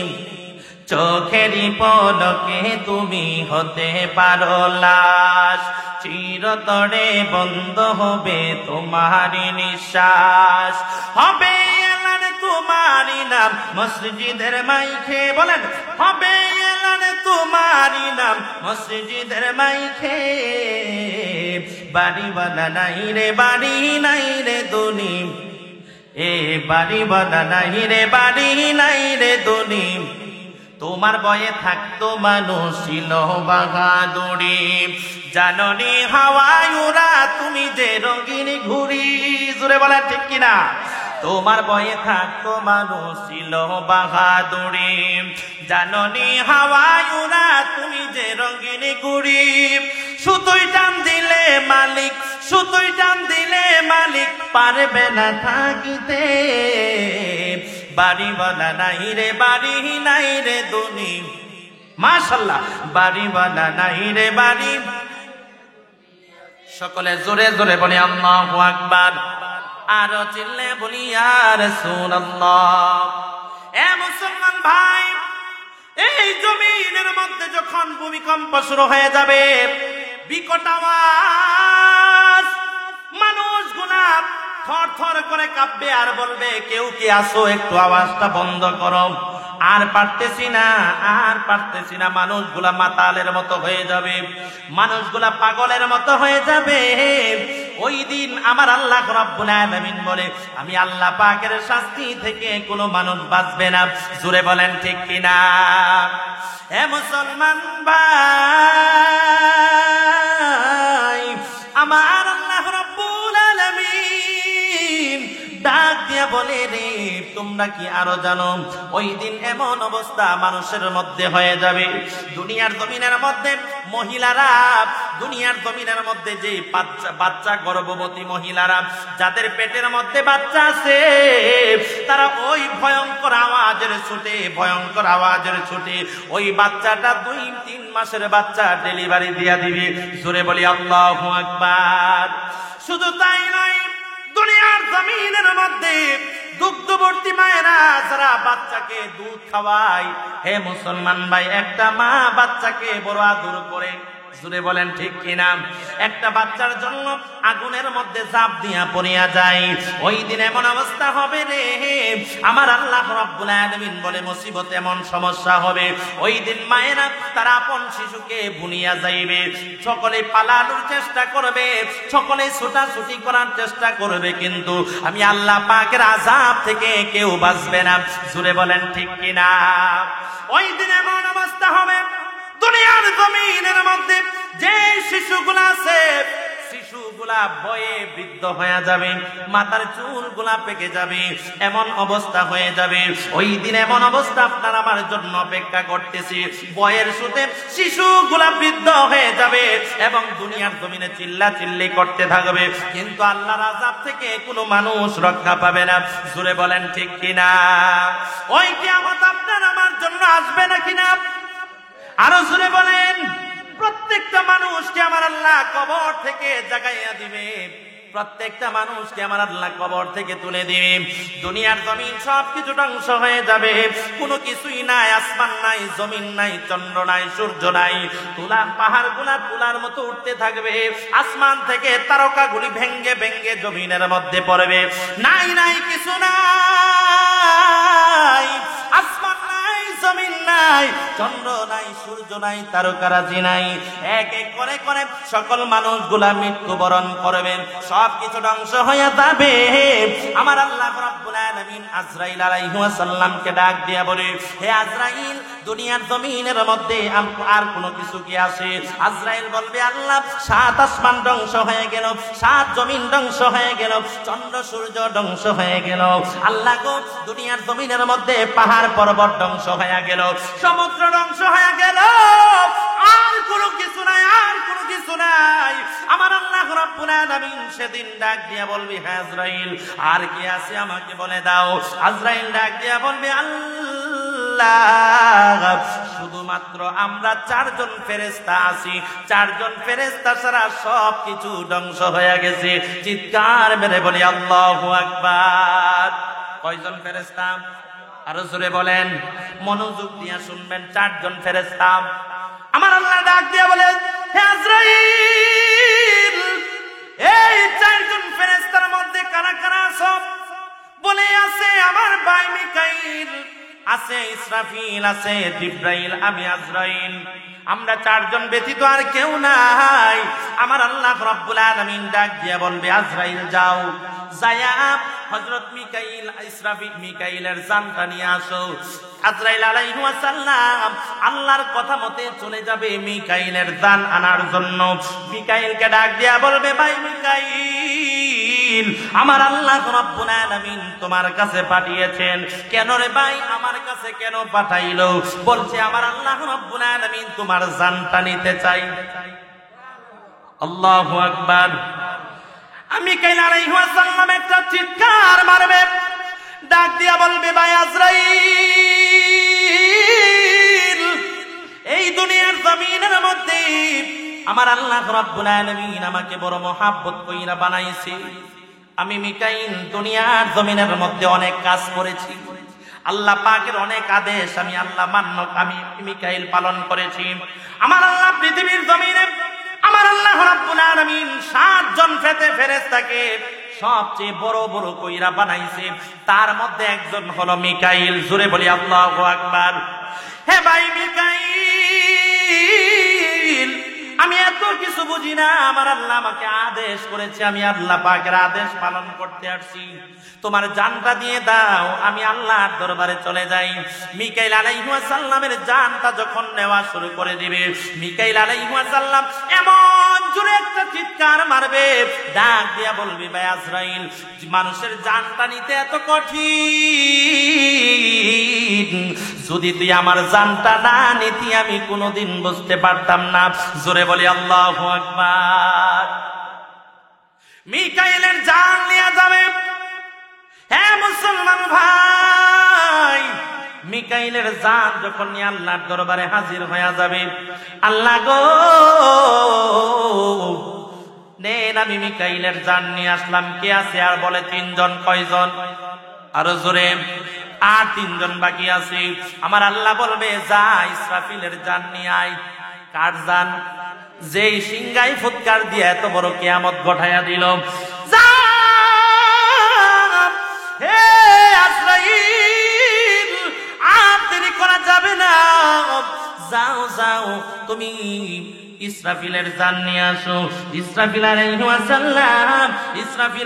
চোখেরই পলকে তুমি হতে পারো লাশ, চিরতরে বন্ধ হবে তোমারি নিঃশ্বাস, হবে এলান তোমারি নাম মসজিদের মাইকে। বলেন, হবে এলান তোমারি নাম মসজিদের মাইকে, বাড়িওয়ালা নাই রে, বাড়ি নাই রে দুনি, এ বাড়িওয়ালা নাই রে, বাড়ি নাই রে দুনি, তোমার বয়ে থাকতো মানুষ ছিল বাহাদুরি, জাননি হাওয়ায় উড়া তুমি যে রঙিন ঘুড়ি। জোরে বলেন ঠিক কিনা? তোমার বয়ে থাকতো মানুষ ছিল বাহাদুরি, জাননি হাওয়ায় উড়া তুমি যে রঙিন ঘুড়ি, সুতোই টান দিলে মালিক, সুতোই টান দিলে মালিক পারবে না থাকিতে, বাড়িওয়ালা নাই রে, বাড়ি নাই রে দুনি। মাশাআল্লাহ, বাড়িওয়ালা নাই রে, বাড়ি। সকলে জোরে জোরে বলি আল্লাহু আকবার, আরো চিল্লে বলি ইয়া রাসূলুল্লাহ। এ মুসলমান ভাই, এই জমিনের মধ্যে যখন ভূমিকম্প শুরু হয়ে যাবে, বিকট আওয়াজ, মানুষগুলা থর থর করে কাঁপবে আর বলবে, কেউ কি আসো, একটু আওয়াজটা বন্ধ করো, আর পারতেছি না, আর পারতেছি না। মানুষগুলা মাতালের মতো হয়ে যাবে, মানুষগুলা পাগলের মতো হয়ে যাবে। ওই দিন আমার আল্লাহ রাব্বুল আলামিন বলে, আমি আল্লাহ পাকের শাস্তি থেকে কোনো মানুষ বাঁচবে না। জোরে বলেন ঠিক কিনা? হে মুসলমান ভাই, আমার আল্লাহ রাব্বুল আলামিন ডাক দিয়া বলে রে, তোমরা কি আরো জানো ওই দিন এমন অবস্থা মানুষের মধ্যে হয়ে যাবে, দুনিয়ার জমিনের মধ্যে মহিলারা, দুনিয়ার জমিনের মধ্যে যে বাচ্চা গর্ভবতী মহিলারা, যাদের পেটের মধ্যে বাচ্চা আছে, তারা ওই ভয়ঙ্কর আওয়াজের ছুটে, ভয়ঙ্কর আওয়াজের ছুটে ওই বাচ্চাটা 2-3 মাসের বাচ্চা ডেলিভারি দিয়া দিবে। জোরে বলি আল্লাহু আকবার। শুধু তাই নয়, দুনিয়ার জমিনের মধ্যে দুগ্ধবর্তী মায়েরা যারা বাচ্চাকে দুধ খাওয়ায়, হে মুসলমান ভাই, একটা মা বাচ্চাকে বড় আদর করে, জুড়ে বলেন ঠিক কিনা? একটা বাচ্চার জন্য আগুনের মধ্যে ঝাঁপ দিয়া পড়িয়া যায়, ওই দিন এমন অবস্থা হবে রে, আমার আল্লাহ রাব্বুল আলামিন বলে মুসিবত, এমন সমস্যা হবে ওই দিন মায়েরা তারা আপন শিশুকে বুনিয়া যাইবে, সকলে পালানোর চেষ্টা করবে, সকলে ছোটাছুটি করার চেষ্টা করবে, কিন্তু আমি আল্লাহ পাকের আযাব থেকে কেউ বাঁচবে না। জুড়ে বলেন ঠিক কিনা? ওই দিন এমন অবস্থা হবে দুনিয়ার জমিনের মধ্যে যে শিশুগুলা আছে, শিশুগুলা ভয়ে বৃদ্ধ হয়ে যাবে, মাথার চুলগুলা পেকে যাবে, এমন অবস্থা হয়ে যাবে। ওই দিন এমন অবস্থা আপনার আমার জন্য অপেক্ষা করতেছে। ভয়ের সুতে শিশুগুলা বৃদ্ধ হয়ে যাবে এবং দুনিয়ার জমিনে চিল্লা চিল্লি করতে থাকবে, কিন্তু আল্লাহর আযাব থেকে কোনো মানুষ রক্ষা পাবে না। জোরে বলেন ঠিক কিনা? ওই কিয়ামত আপনার আমার জন্য আসবে না কিনা? আরো জোরে বলেন। প্রত্যেকটা মানুষকে আমার আল্লাহ কবর থেকে জাগাইয়া দিবে, প্রত্যেকটা মানুষকে আমার আল্লাহ কবর থেকে তুলে দিবে। দুনিয়ার জমিন সবকিছু ধ্বংস হয়ে যাবে, কোনো কিছুই নাই, আসমান নাই, জমিন নাই, চন্দ্র নাই, সূর্য নাই, তুলা পাহাড় গুলা তুলার মতো উঠতে থাকবে, আসমান থেকে তারকাগুলি ভেঙ্গে ভেঙ্গে জমিনের মধ্যে পড়বে। নাই নাই কিছু নাই, আসমান নাই, জমিন নাই, চন্দ্র নাই, সূর্য নাই, তারকারাজি নাই। এক এক করে করে সকল মানুষগুলা মৃত্যুবরণ করবেন, সবকিছু ধ্বংস হয়ে যাবে। আমার আল্লাহ রাব্বুল আলামিন আজরাইল আলাইহিস সালামকে ডাক দিয়া বলে, হে আজরাইল, দুনিয়ার জমিনের মধ্যে আর কোনো কিছু কি আছে? আজরাইল বলবে, আল্লাহ, 7 আসমান ধ্বংস হয়ে গেল, 7 জমিন ধ্বংস হয়ে গেল, চন্দ্র সূর্য ধ্বংস হয়ে গেল। আল্লাহ গো, দুনিয়ার জমিনের মধ্যে পাহাড় পর্বত ধ্বংস হয়ে গেল, সমুদ্র ধ্বংস হয়ে গেল, আর কোনো কিছু নাই, আর কোনো কিছু নাই। আমার আল্লাহ রাব্বুল আলামিন সেদিন ডাক দিয়া বলবে, হে আজরাইল, আর কি আছে আমাকে বলে দাও। আজরাইল ডাক দিয়া বলবে, আল্লাহ, শুধুমাত্র আমরা 4 জন ফেরেশতা আছি, 4 জন ফেরেশতা ছাড়া সবকিছু ধ্বংস হয়ে গেছে। চিৎকার মেরে বলি আল্লাহু আকবার। কয়জন ফেরেশতা? আরো জোরে বলেন, মনোযোগ দিয়ে শুনবেন। 4 জন ফেরেশতা। আমার আল্লাহ ডাক দিয়া বলেন, হে আজরাইল, এই 4 জন ফেরেশতার মধ্যে কারা কারা আছে? বলে, আছে আমার ভাই মিকাইল, আছে ইসরাফিল, আছে জিবরাইল, আমি আজরাইল। আমরা 4 জন ব্যতীত আর কেউ নাই। আমার আল্লাহ রাব্বুল আলামিন ডাক দিয়া বলবে, আজরাইল যাও, যায়া হযরত মিকাইল, ইসরাফিল, মিকাইলের জানটা নিয়ে আসো। আজরাইল আলাইহিস সালাম আল্লাহর কথা মতে চলে যাবে মিকাইলের জান আনার জন্য। মিকাইলকে ডাক দিয়া বলবে, ভাই মিকাইল, আমার আল্লাহ রাব্বুল আলামিন তোমার কাছে পাঠিয়েছেন। কেন রে ভাই, আমার কাছে কেন পাঠাইলো? বলছে, আমার আল্লাহ রাব্বুল আলামিন তোমার জানটা নিতে চাই। আল্লাহু আকবার। মিকাইল আলাইহিস সালাম একটা চিৎকার মারবে, ডাক দিয়া বলবে, ভাই আজরাইল, এই দুনিয়ার জমিনের মধ্যে আমার আল্লাহ রাব্বুল আলামিন আমাকে বড় মহব্বত কইরা বানাইছে। আমি মিকাইল দুনিয়ার জমিনের মধ্যে অনেক কাজ করেছি, আল্লাহ পাকের অনেক আদেশ আমি আল্লাহ মান্য, আমি মিকাইল পালন করেছি। আমার আল্লাহ পৃথিবীর জমিনে আমার আল্লাহ রাব্বুল আলামিন 7 জন ফেরেশতাকে সবচেয়ে বড় বড় কইরা বানাইছে, তার মধ্যে একজন হলো মিকাইল। জোরে বলি আল্লাহু আকবার। হে ভাই মিকাইল, আমি এত কিছু বুঝি না, আমার আল্লাহ আমাকে আদেশ করেছে, আমি আল্লাহ পাকের আদেশ পালন করতে আসছি। তোমার জানটা দিয়ে দাও, আমি আল্লাহর দরবারে চলে যাই। মিকাইল আলাইহিস সালামের জানটা যখন নেওয়া শুরু করে দিবে, মিকাইল আলাইহিস সালাম এমন জোরে একটা চিৎকার মারবে, ডাক দিয়া বলবে, ভাই আজরাইল, মানুষের জানটা নিতে এত কঠিন, যদি তুই আমার জানটা না নিতি আমি কোনোদিন বুঝতে পারতাম না। জোরে বলি আল্লাহু আকবার। মিকাইলের জান নিয়ে যাবে। হ্যাঁ মুসলমান ভাই, মিকাইলের জান যখন নিয়ে আল্লাহর দরবারে হাজির হয়ে যাবে, আল্লাহ গো নেন, আমি মিকাইলের জান নিয়ে আসলাম। কে আছে? আর বলে 3 জন। কয়জন? আরো জোরে, আর 3 জন বাকি আছে। আমার আল্লাহ বলবে যা ইসরাফিলের জান নিয়ে আয়। কার জান? যেই সিংহাই ফুৎকার দিয়ে এত বড় কিয়ামত ঘটায়া দিল। যা হে আজরাইল, আর দেরি করা যাবে না, যাও যাও তুমি ইসরাফিলের জান নিয়ে আসো। ইসরাফিল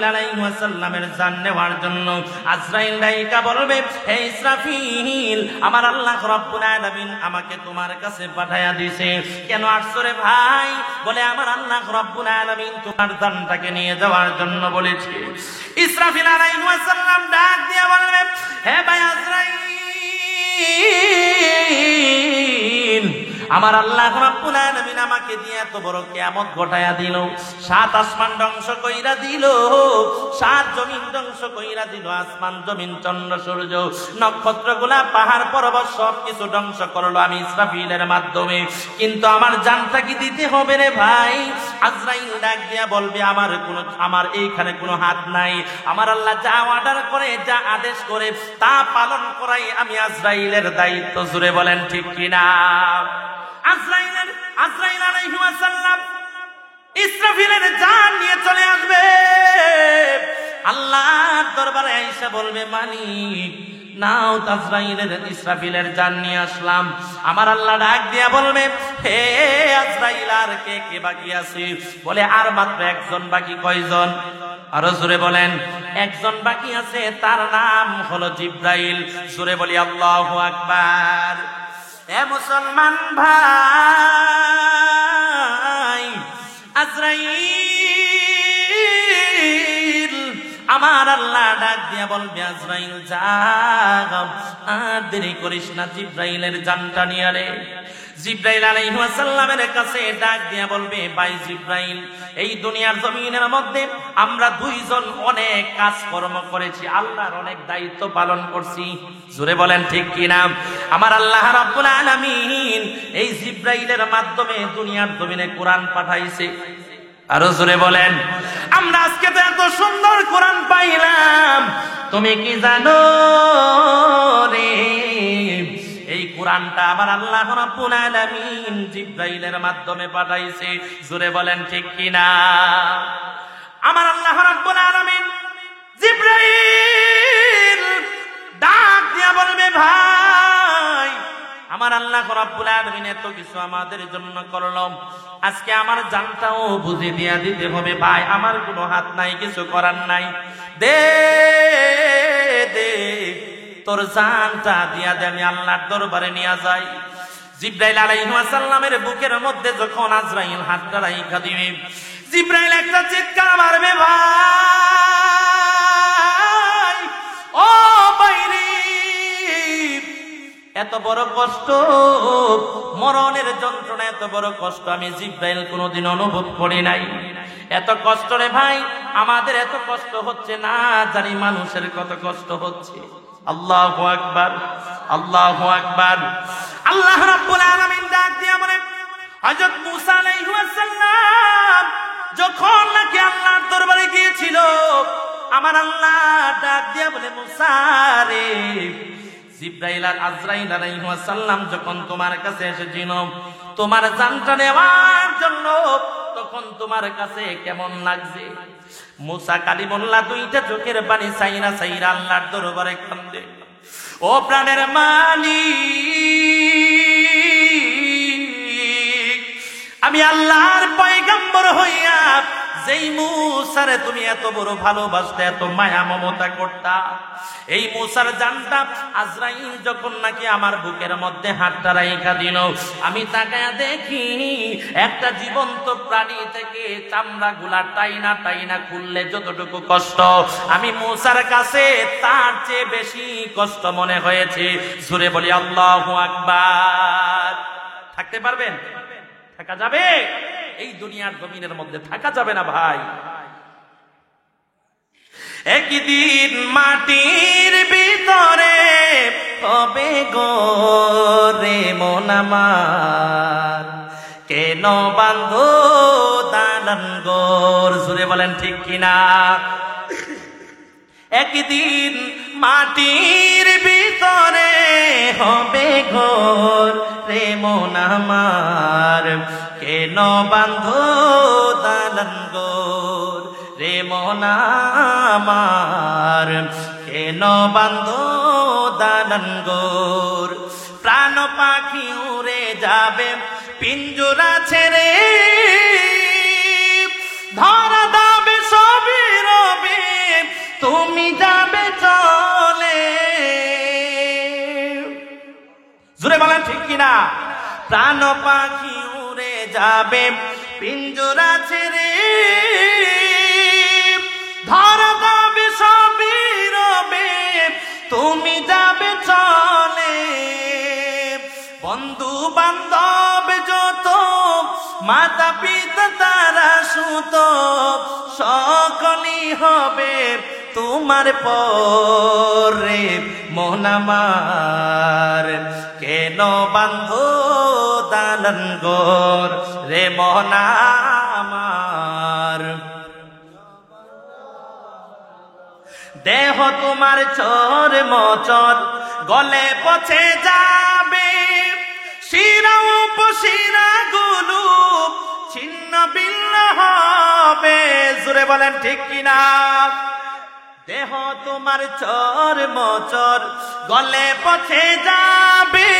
আলাইহিস সালামের জান নেওয়ার জন্য আজরাইল ডাইকা বলবে, হে ইসরাফিল, আমার আল্লাহ রাব্বুল আলামিন আমাকে তোমার কাছে পাঠায়া দিয়েছে। কেন আসছো রে ভাই? বলে আমার আল্লাহ রাব্বুল আলামিন তোমার জানটাকে নিয়ে যাওয়ার জন্য বলেছে। ইসরাফিল আলাইহিস সালাম ডাক দিয়ে বলবে, হে ভাই আজরাইল, আমার আল্লাহ রাব্বুল আলামিন আমাকে দিয়ে এত বড় কিয়ামত ঘটায়া দিল, 7 আসমান ধ্বংস কইরা দিল, 7 জমিন ধ্বংস কইরা দিল, আসমান জমিন চন্দ্র সূর্য নক্ষত্রগুলা পাহাড় পর্বত সবকিছু ধ্বংস করলো আমি ইসরাফিলের মাধ্যমে। কিন্তু আমার জানটা কি দিতে হবে রে ভাই? আজরাইল ডাক দিয়া বলবে, আমার এইখানে কোনো হাত নাই। আমার আল্লাহ যা অর্ডার করে, যা আদেশ করে তা পালন করাই আমি আজরাইলের দায়িত্ব। জুড়ে বলেন ঠিক কিনা? আজরাইল আলাইহিস সালাম ইসরাফিলের জান নিয়ে চলে আসবে। আল্লাহর দরবারে আয়েশা বলবে, মালিক নাও ইসরাফিলের জান নিয়ে আসলাম। আমার আল্লাহ ডাক দিয়া বলবে, হে আজরাইল, আর কে কে বাকি আছে? বলে আর মাত্র একজন বাকি। কয়জন? আরো জোরে বলেন। একজন বাকি আছে, তার নাম হলো জিব্রাইল। জোরে বলি আল্লাহু আকবার। এ মুসলমান ভাই, আজরাইল, আমার আল্লাহ ডাক দিয়া বলবে, আজরাইল যাও, আর দেরি করিস না, জিব্রাইলের জানটা নিয়ে রে। জিব্রাইল আলাইহিস সালামের কাছে ডাক দিয়া বলবে, ভাই জিব্রাইল, এই দুনিয়ার জমিনের মধ্যে আমরা 2 জন অনেক কাজকর্ম করেছি, আল্লাহর অনেক দায়িত্ব পালন করছি। জোরে বলেন ঠিক কিনা? আমার আল্লাহ রাব্বুল আলামিন এই জিব্রাইলের মাধ্যমে দুনিয়ার জমিনে কোরআন পাঠাইছে। আরো জোরে বলেন। আমরা আজকে তো এত সুন্দর কোরআন পাইলাম, তুমি কি জানো রে? এই কোরআনটা আমার আল্লাহ রাব্বুল আলামিন জিব্রাইলের মাধ্যমে পাঠাইছে। জোরে বলেন ঠিক কিনা? আমার আল্লাহ রাব্বুল আলামিন জিব্রাইল ডাক দিয়া বলবে, ভাই, আমার আল্লাহ রাব্বুল আলামিন এত কিছু আমাদের জন্য করলাম, আজকে আমার জানটাও বুঝে দিয়া দিতে হবে। ভাই, আমার কোনো হাত নাই, কিছু করার নাই, দে দে তোর জানটা দিয়া দে, আমি আল্লাহর দরবারে নিয়ে যাই। জিব্রাইল আলাইহিস সালামের বুকের মধ্যে যখন আজরাইল হাতটা রাইখা দিবে, জিব্রাইল একটা চিৎকার মারবে, ভাই, ও বাইরে, এত বড় কষ্ট, মরণের যন্ত্রণা, এত বড় কষ্ট আমি জিব্রাইল কোনোদিন অনুভব করি নাই। এত কষ্ট রে ভাই, আমাদের এত কষ্ট হচ্ছে না জানি মানুষের কত কষ্ট হচ্ছে। আল্লাহু আকবার, আল্লাহু আকবার। আল্লাহ রাব্বুল আলামিন ডাক দিয়া বলে, হযরত মূসা আলাইহিস সালাম যখন নাকি আল্লাহর দরবারে গিয়েছিল, আমার আল্লাহ ডাক দিয়া বলে, মূসা রে, জিব্রাইল আর আজরাইল আলাইহিস সালাম যখন তোমার কাছে এসেছিল তোমার জানটা নেওয়ার জন্য, তখন তোমার কাছে কেমন লাগছে? মূসা কালিমুল্লাহ 2টা চোখের পানি সাইরা সাইরা আল্লাহর দরবারে কান্দে, ও প্রাণের মালিক, আমি আল্লাহর পয়গম্বর হইয়া যেই মূসারে তুমি এত বড় ভালোবাসতে, এত মায়া মমতা করতা, এই মূসার জানটা আজরাইল যখন নাকি আমার বুকের মধ্যে হাতটা রাইখা দিল, আমি তাকায়া দেখি একটা জীবন্ত প্রাণী থেকে চামড়া গুলা টাইনা টাইনা খুললে যতটুকু কষ্ট, আমি মূসার কাছে তার চেয়ে বেশি কষ্ট মনে হয়েছে। জোরে বলি আল্লাহু আকবার। থাকতে পারবেন? থাকা যাবে? এই দুনিয়ার জমিনের মধ্যে থাকা যাবে না ভাই। একদিন মাটির ভিতরে হবে গোরে মন আমার, কেন বাঁধো দালান ঘর? জোরে বলেন ঠিক কিনা? একদিন মাটির ভিতরে হবে ঘর রে মন আমার, কেন বাঁধো দালান ঘর রে মন আমার, কেন বাঁধো দালান ঘর। প্রাণ পাখি উড়ে যাবে পিঞ্জরা ছেড়ে, ধরা দাবে সবই রবে তুমি যাবে চলে। জোরে বলেন ঠিক কিনা? প্রাণ পাখি উড়ে যাবে পিঞ্জরা ছেড়ে, ধরা দাবে সবই রবে তুমি যাবে চলে। বন্ধু বান্ধব যত মাতা পিতা তারা সুত, সকলই হবে তোমার পরে মন আমার, কেন বাঁধো দালান ঘর রে মন আমার। দেহ তোমার চর মচর গলে পচে যাবে, শিরা উপশিরা গুলো ছিন্ন ভিন্ন হবে। জোরে বলেন ঠিক কিনা? দেহ তোমার চর মচর গলে পচে যাবে,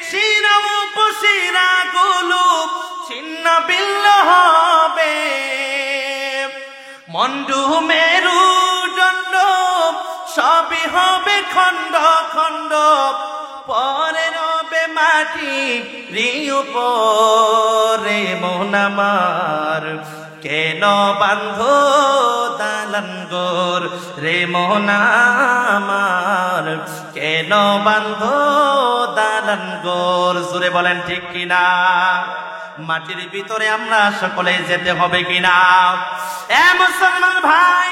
শিরা উপশিরা গুলো ছিন্ন ভিন্ন হবে। মন্ডু মেরু দণ্ড সবই হবে খণ্ড খণ্ড, পরে রবে মাটি উপরে মন আমার, কেন বাঁধো দালান ঘর রে মন আমার, কেন বাঁধো দালান ঘর। জোরে বলেন ঠিক কিনা? মাটির ভিতরে আমরা সকলে যেতে হবে কিনা? এ মুসলমান ভাই,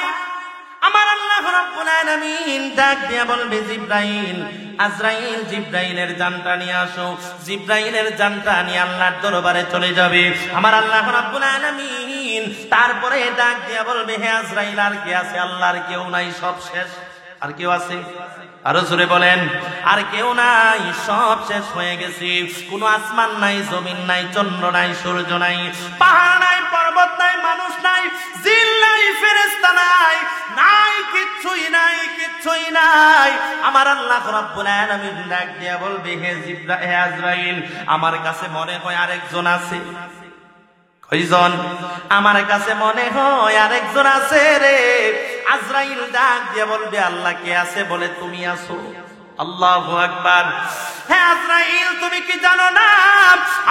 আমার আল্লাহ রাব্বুল আলামিন ডাক দিয়া বলবে, জিবরাইল, আজরাইল, জিবরাইলের জানটা নিয়ে আসো। জিবরাইলের জানটা নিয়ে আল্লাহর দরবারে চলে যাবে আমার আল্লাহ রাব্বুল আলামিন। তারপরে ডাক দিয়া বলবে, হে আজরাইল, আর কে আছে? আল্লাহর কেউ নাই, সব শেষ। আর কেউ আছে? আরো জোরে বলেন, আর কেউ নাই, সব শেষ হয়ে গেছে। কোনো আসমান নাই, জমিন নাই, চন্দ্র নাই, সূর্য নাই, পাহাড় নাই, পর্বত নাই, মানুষ নাই, জিন নাই, ফেরেশতা নাই, নাই কিচ্ছুই নাই, কিচ্ছুই নাই। আমার আল্লাহ রাব্বুল আলামিন ডাক দিয়া বলবে, হে জিবরাইল, হে আজরাইল, আমার কাছে মনে হয় আরেকজন আছে। কয়জন? আমার কাছে মনে হয় আরেকজন আছে রে। আজরাইল ডাক দিয়ে বলবে, আল্লাহ কে আছে? বলে, তুমি আছো। আল্লাহু আকবার। হে আজরাইল, তুমি কি জানো না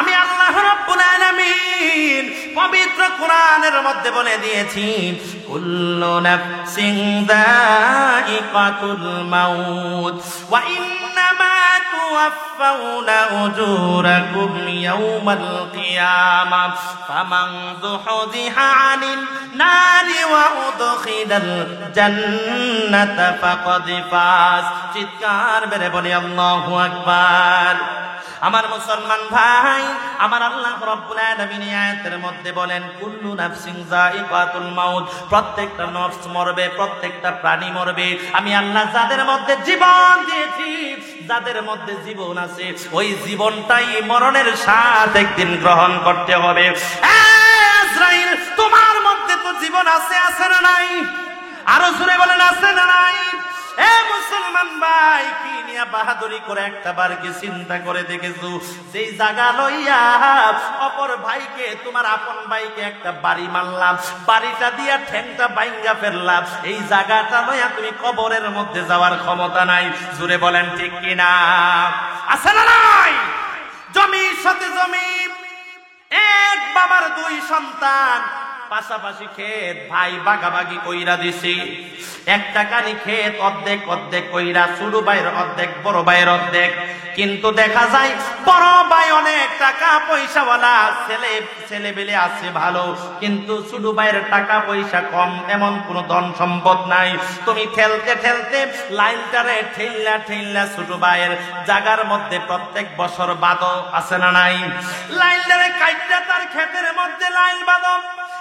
আমি আল্লাহ রাব্বুল আলামিন পবিত্র কোরআনের মধ্যে বলে দিয়েছি, কুল্লু নাফসিন যায়িকাতুল মাউত ওয়া ইন্নামা তুওয়াফাউনা উজুরাকুম ইয়াওমাল কিয়ামাহ ফামান যুহজিহা আনিন নারি ওয়া উদখিলাল জান্নাতা ফাকাদ ফাজ। চিৎকার মেরে বলি আল্লাহু আকবার। আমার মুসলমান ভাই, আমার আল্লাহ রাব্বুল আলামিন আয়াতের মধ্যে বলেন, কুল্লু নাফসিন যায়িকাতুল মাউত, প্রত্যেকটা নফস মরবে, প্রত্যেকটা প্রাণী মরবে। আমি আল্লাহ যাদের মধ্যে জীবন দিয়েছি, যাদের মধ্যে জীবন আছে, ওই জীবনটাই মরণের স্বাদ একদিন গ্রহণ করতে হবে। আজরাইল, তোমার মধ্যে তো জীবন আছে, আছে না নাই? আরো জোরে বলেন, আছে না নাই? এ মুসলমান ভাই, কি নিয়ে বাহাদুরি করে একটা বার কি চিন্তা করে দেখেছো? যেই জায়গা লইয়া অপর ভাইকে, তোমার আপন ভাইকে একটা বাড়ি মারলাম, বাড়িটা দিয়া ঠ্যাংটা বাইঙ্গা ফেললাম, এই জায়গাটা লইয়া তুমি কবরের মধ্যে যাওয়ার ক্ষমতা নাই। জোরে বলেন ঠিক কিনা? আছে না নাই? জমির সাথে জমি, এক বাবার দুই সন্তান, পাশাপাশি ক্ষেত, ভাই বাগাবাগি কইরা দিছি। একটা কানি ক্ষেত অর্ধেক অর্ধেক কইরা, ছোট ভাইয়ের অর্ধেক, বড় ভাইয়ের অর্ধেক। কিন্তু দেখা যায় বড় ভাই অনেক টাকা পয়সাওয়ালা, ছেলে বেলে আছে ভালো, কিন্তু ছোট ভাইয়ের টাকা পয়সা কম, এমন কোন ধন সম্পদ নাই। তুমি ঠেলতে ঠেলতে লাইনটারে ঠেললা ঠেললা ছোট ভাইয়ের জায়গার মধ্যে প্রত্যেক বছর বাঁধো, আছে না নাই? লাইনটারে কাইটা তার ক্ষেতের মধ্যে লাইন বাঁধো।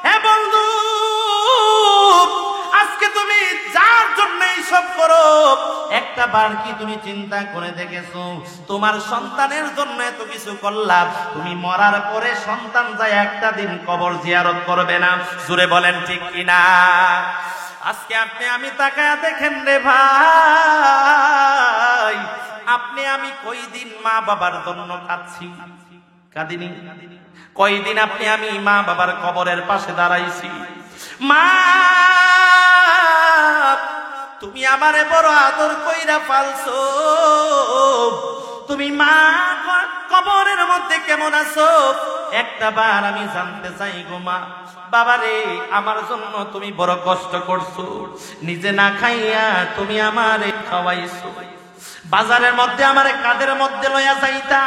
হে বন্ধু, আজকে তুমি যার জন্য সব করো, একটা বার কি তুমি চিন্তা করে দেখেছো তোমার সন্তানের জন্য এত কিছু করলাম, তুমি মরার পরে সন্তান যায় একটা দিন কবর জিয়ারত করবে না? জোরে বলেন ঠিক কিনা? আজকে আপনি আমি তাকায়া দেখেন রে ভাই, আপনি আমি কয়দিন মা বাবার জন্য কাঁদছি? কাঁদিনি? কয়দিন আপনি আমি মা বাবার কবরের পাশে দাঁড়াইছি? মা, তুমি আমারে বড় আদর কইরা পালছো, তুমি মা কবরের মধ্যে কেমন আছো একটা বার আমি জানতে চাই গো মা। বাবারে, আমার জন্য তুমি বড় কষ্ট করছো, নিজে না খাইয়া তুমি আমারে খাওয়াইছো। বাজারের মধ্যে আমারে কাদের মধ্যে লইয়া যাইতা,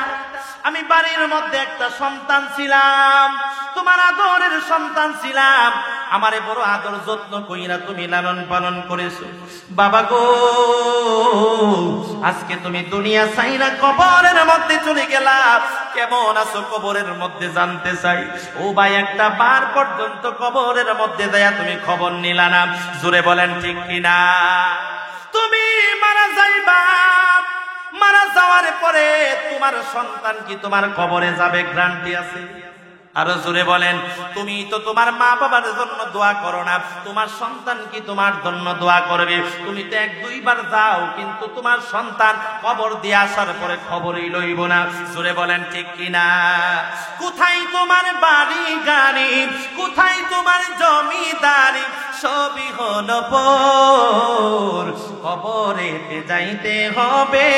আমি বাড়ির মধ্যে একটা সন্তান ছিলাম, তোমার আদরের সন্তান ছিলাম, আমারে বড় আদর যত্ন কইরা তুমি লালন পালন করেছো। বাবা গো, আজকে তুমি দুনিয়া ছাইরা কবরের মধ্যে চলে গেলা, কেমন আছো কবরের মধ্যে জানতে চাই। ও ভাই, একটা বার পর্যন্ত কবরের মধ্যে দেয়া তুমি খবর নিলা না? জোরে বলেন ঠিক কিনা? তুমি মারা যাইবা, মারা যাওয়ার পরে তোমার সন্তান কি তোমার কবরে যাবে? গ্যারান্টি আছে? আরো জোরে বলেন। তুমি তো তোমার মা বাবার জন্য দোয়া করো না, তোমার সন্তান কি তোমার জন্য দোয়া করবে? তুমি তো এক দুইবার যাও, কিন্তু তোমার সন্তান কবর দিয়ে আসার পরে খবরই লইব না। জোরে বলেন ঠিক কিনা? কোথায় তোমার বাড়ি গাড়ি, কোথায় তোমার জমিদারি, সবই হলো পর, কবরেতে যাইতে হবে,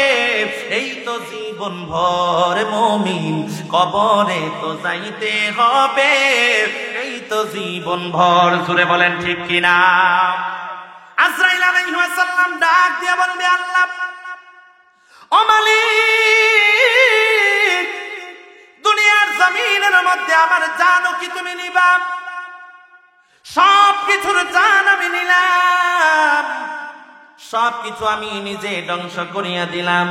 এই তো জীবন ভর মুমিন, কবরে তো যাইতে হবে, এই তো জীবন ভর। জোরে বলেন ঠিক কিনা? আজরাইল আলাইহিস সালাম ডাক দিয়ে বলবে, আল্লাহ, ও মালিক, দুনিয়ার জমিনের মধ্যে আমার জানও কি তুমি নিবা? সব কিছুর জান আমি নিলাম, সব কিছু আমি নিজে ধ্বংস করিয়া দিলাম।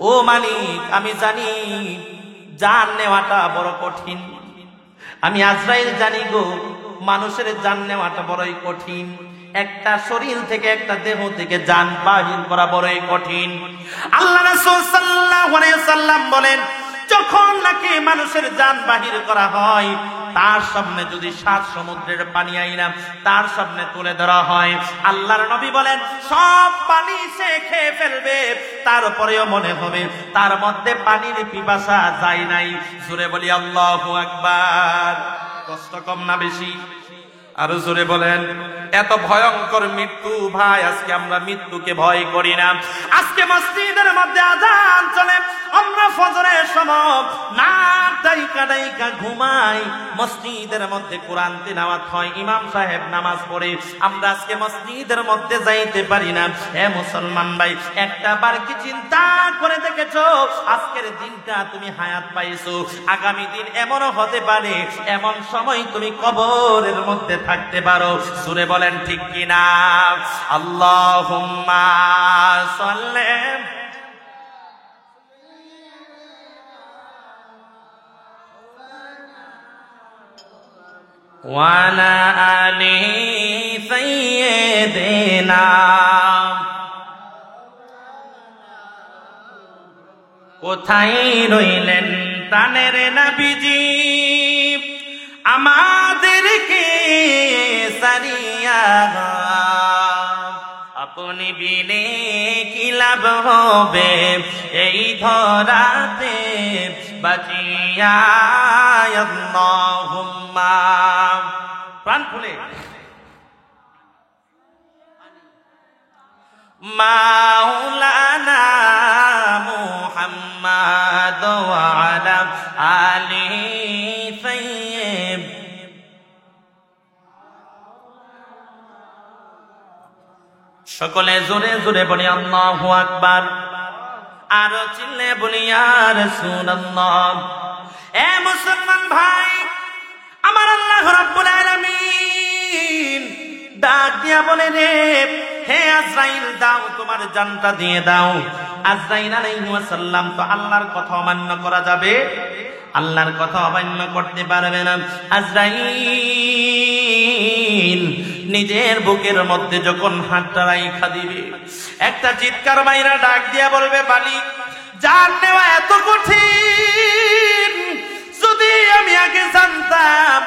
ও মালিক, আমি জানি জান নেওয়াটা বড় কঠিন, আমি আজরাইল জানি গো, মানুষের জান নেওয়াটা বড়ই কঠিন, একটা শরীর থেকে, একটা দেহ থেকে জান বাহির করা বড়ই কঠিন। আল্লাহ রাসূল সাল্লাল্লাহু আলাইহি ওয়াসাল্লাম বলেন, যখন নাকি মানুষের জান বাহির করা হয়, তার সামনে যদি 7 সমুদ্রের পানি আইনা তার সামনে তুলে ধরা হয়, আল্লাহর নবী বলেন সব পানি সে খেয়ে ফেলবে, তারপরেও মনে হবে তার মধ্যে পানির পিপাসা যায় নাই। জোরে বলি আল্লাহু আকবার। কষ্ট কম না বেশি? আরো জোরে বলেন। এত ভয়ঙ্কর মৃত্যু ভাই, আজকে আমরা মৃত্যুকে ভয় করি না। আজকে মসজিদের মধ্যে আযান চলে, আমরা ফজরের সময় নাক ডাইকা ডাইকা ঘুমাই, মসজিদের মধ্যে কোরআন তিলাওয়াত হয়, ইমাম সাহেব নামাজ পড়ে, আমরা আজকে মসজিদের মধ্যে যাইতে পারি না। হে মুসলমান ভাই, একটা বার কি চিন্তা করে দেখেছো আজকের দিনটা তুমি হায়াত পাইছো, আগামী দিন এমনও হতে পারে, এমন সময় তুমি কবরের মধ্যে থাকতে পারো। সুরে বলেন ঠিক কিনা? আল্লাহুম্মা সাল্লি ওয়া আলা আলি সাইয়্যিদিনা। কোথায় রইলেন প্রাণের নবীজি, আমাদেরকে সারিয়া, আপনি বিনে কি লাভ হবে এই ধরাতে বাঁচিয়া। আল্লাহুম্মা, প্রাণ খুলে মাওলানা মুহাম্মদ ওয়া আলা আলিহি সাইয়্যিদ। সকলে জোরে জোরে বলি আল্লাহু আকবার, আরো চিল্লে বলি ইয়া রাসূলুল্লাহ। এ মুসলমান ভাই, আমার আল্লাহ রাব্বুল আলামিন ডাক দিয়া বলে রে, হে আজরাইল, দাও তোমার জানটা দিয়ে দাও। আজরাইল আলাইহিস সালাম তো আল্লাহর কথা অমান্য করা যাবে? আল্লাহর কথা অমান্য করতে পারবে না। আজরাইল নিজের বুকের মধ্যে যখন হাতটা রাইখা দিবে, একটা চিৎকার মাইরা ডাক দিয়া বলবে, মালিক জান নেওয়া এত কঠিন, যদি আমি আগে জানতাম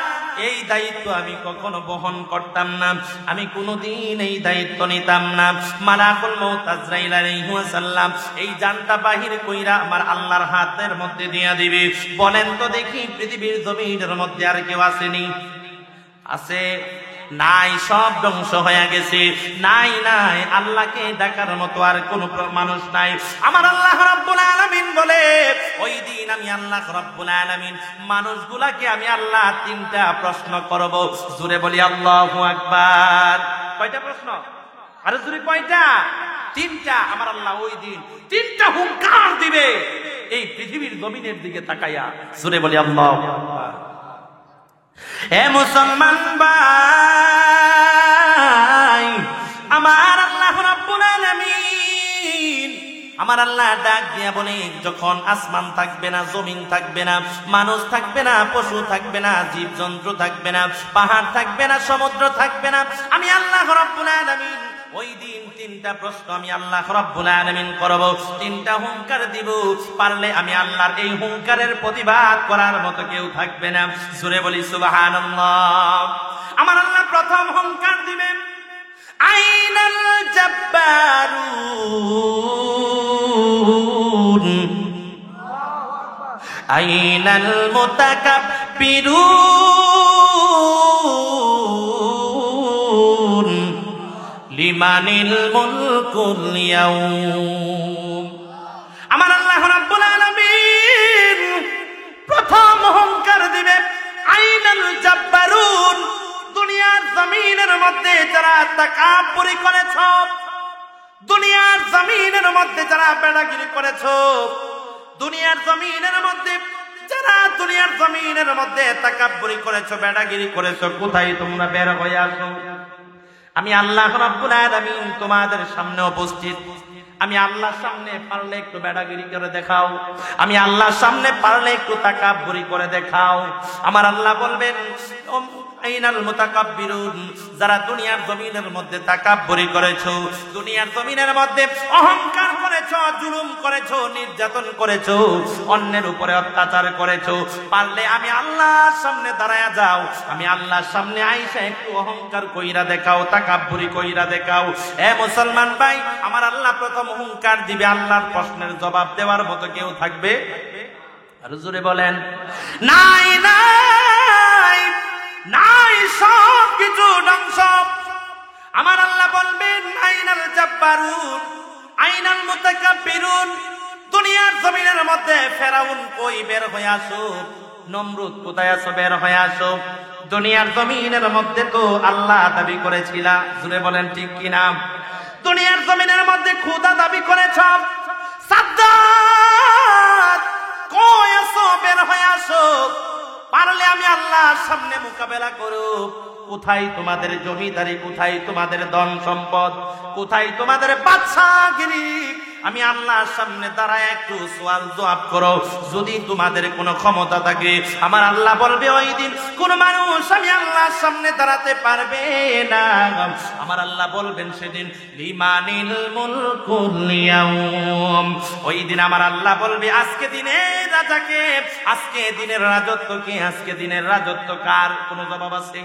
এই দায়িত্ব আমি কখনো বহন করতাম না, আমি কোনোদিন এই দায়িত্ব নিতাম না। মালাকুল মউত আজরাইল আলাইহিস সালাম এই জানটা বাহির কইরা আমার আল্লাহর হাতের মধ্যে দিয়া দিবে। বলেন তো দেখি, পৃথিবীর জমিনের মধ্যে আর কেউ আসেনি? আছে? নাই, সব ধ্বংস হয়ে গেছে। নাই নাই, আল্লাহকে ডাকার মতো আর কোন মানুষ নাই। আমার আল্লাহ রাব্বুল আলামিন বলে, ওই দিন আমি আল্লাহ রাব্বুল আলামিন মানুষগুলাকে আমি আল্লাহ তিনটা প্রশ্ন করব। জোরে বলি আল্লাহু আকবার। কয়টা প্রশ্ন? আরে জোরে কয়টা? তিনটা। আমার আল্লাহ ওই দিন তিনটা হুঙ্কার দিবে এই পৃথিবীর জমিনের দিকে তাকাইয়া। জোরে বলি আল্লাহু আকবার। হে মুসলমান ভাই, আমার আল্লাহ রাব্বুল আলামিন, আমার আল্লাহ ডাক দিয়া বলে, যখন আসমান থাকবে না, জমিন থাকবে না, মানুষ থাকবে না, পশু থাকবে না, জীবজন্তু থাকবে না, পাহাড় থাকবে না, সমুদ্র থাকবে না, আমি আল্লাহ রাব্বুল আলামিন ওই দিন তিনটা প্রশ্ন আমি আল্লাহ রাব্বুল আলামিন করব, তিনটা হুঙ্কার দিব। পারলে আমি আল্লাহর এই হুঙ্কারের প্রতিবাদ করার মতো কেউ থাকবে না। জোরে বলি সুবহানাল্লাহ। আমার আল্লাহ প্রথম হুঙ্কার দিবেন, আইনাল জাব্বারুন আইনাল মুতাকাব্বিরুন লিমানিল মুলকুল ইয়াউম। আমার আল্লাহ রাব্বুল আলামিন প্রথম হুঙ্কার দিবে, আইনাল জাব্বারুন, দুনিয়ার জমিনের মধ্যে যারা তাকাব্বুরি করেছ, দুনিয়ার জমিনের মধ্যে যারা বেড়াগিরি করেছ, দুনিয়ার জমিনের মধ্যে যারা দুনিয়ার জমিনের মধ্যে তাকাব্বুরি করেছ, বেড়াগিরি করেছ, কোথায় তোমরা বের হয়ে আসো? আমি আল্লাহ রাব্বুল আলামিন তোমাদের সামনে উপস্থিত। আমি আল্লাহর সামনে পারলে একটু বেড়াগিরি করে দেখাও, আমি আল্লাহর সামনে পারলে একটু তাকাব্বুরি করে দেখাও। আমার আল্লাহ বলবেন, আইনাল মুতাকাব্বিরুন, যারা দুনিয়ার জমিনের মধ্যে তাকাব্বুরি করেছো, দুনিয়ার জমিনের মধ্যে অহংকার করেছো, জুলুম করেছো, নির্যাতন করেছো, অন্যের উপরে অত্যাচার করেছো, পারলে আমি আল্লাহর সামনে দাঁড়ায়া যাও, আমি আল্লাহর সামনে আইসা একটু অহংকার কইরা দেখাও, তাকাব্বুরি কইরা দেখাও। এ মুসলমান ভাই, আমার আল্লাহ প্রথম অহংকার দিবে। আল্লাহর প্রশ্নের জবাব দেওয়ার মতো কেউ থাকবে? আর জোরে বলেন, নাই নাই নাই, সব কিছু ধ্বংস। আমার আল্লাহ বলবেন, আইনাল জাব্বারুন আইনাল মুতাকাব্বিরুন, দুনিয়ার জমিনের মধ্যে ফেরাউন কই, বের হয়ে আসো। নমরুদ কোথায় আছো, বের হয়ে আসো। দুনিয়ার জমিনের মধ্যে তো আল্লাহ দাবি করেছিলা, জুড়ে বলেন ঠিক কিনা? দুনিয়ার জমিনের মধ্যে খোদা দাবি করেছ, সাদ্দাত কই আছো, বের হয়ে আসো। পারলে আমি আল্লাহর সামনে মোকাবেলা করো। কোথায় তোমাদের জমিদারি, কোথায় তোমাদের ধন সম্পদ, কোথায় তোমাদের বাদশাহগিরি? আমি আল্লাহর সামনে দাঁড়ায় একটু সওয়াল জবাব করো। যদি তোমাদের কোনো ক্ষমতা থাকে, আমার আল্লাহ বলবে ওই দিন কোন মানুষ আমি আল্লাহর সামনে দাঁড়াতে পারবে না। আমার আল্লাহ বলবেন সেদিন, লিমানিল মুলকুল ইয়াউম, ওই দিন আমার আল্লাহ বলবে, আজকে দিনের রাজাকে, আজকে দিনের রাজত্ব কে, আজকে দিনের রাজত্ব কার? কোন জবাব আছে?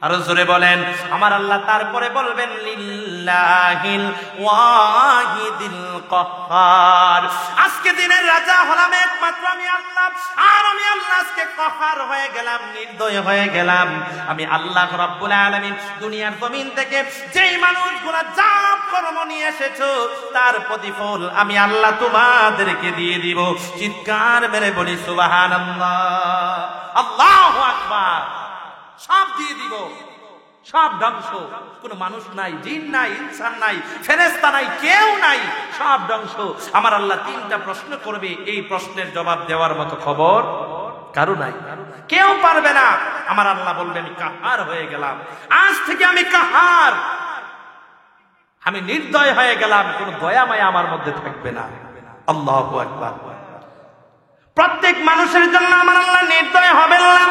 আরো জোরে বলেন। আমার আল্লাহ তারপরে বলবেন, লিল্লাহিল ওয়াহিদিল কাহ্হার, আজকে দিনের রাজা হলাম একমাত্র আমি আল্লাহ। আর আমি আল্লাহ আজকে কাহ্হার হয়ে গেলাম, নির্দয় হয়ে গেলাম। আমি আল্লাহ রাব্বুল আলামিন দুনিয়ার জমিন থেকে যেই মানুষগুলা জাপ কর্ম নিয়ে এসেছো, তার প্রতিফল আমি আল্লাহ তোমাদেরকে দিয়ে দিব। চিৎকার মেরে বলি সুবহানাল্লাহ, আল্লাহু আকবার। সব দিয়ে দিব, সব ধ্বংস। কোন মানুষ নাই, জিন নাই, ইনসান নাই, ফেরেশতা নাই, কেউ নাই, সব ধ্বংস। আমার আল্লাহ তিনটা প্রশ্ন করবে, এই প্রশ্নের জবাব দেওয়ার মতো খবর কারো নাই, কেউ পারবে না। আমার আল্লাহ বলবেন, কাহার হয়ে গেলাম, আজ থেকে আমি কাহার, আমি নির্দয় হয়ে গেলাম, কোন দয়া মায়া আমার মধ্যে থাকবে না। আল্লাহু আকবার। প্রত্যেক মানুষের জন্য আমার আল্লাহ নির্দয় হবেন না।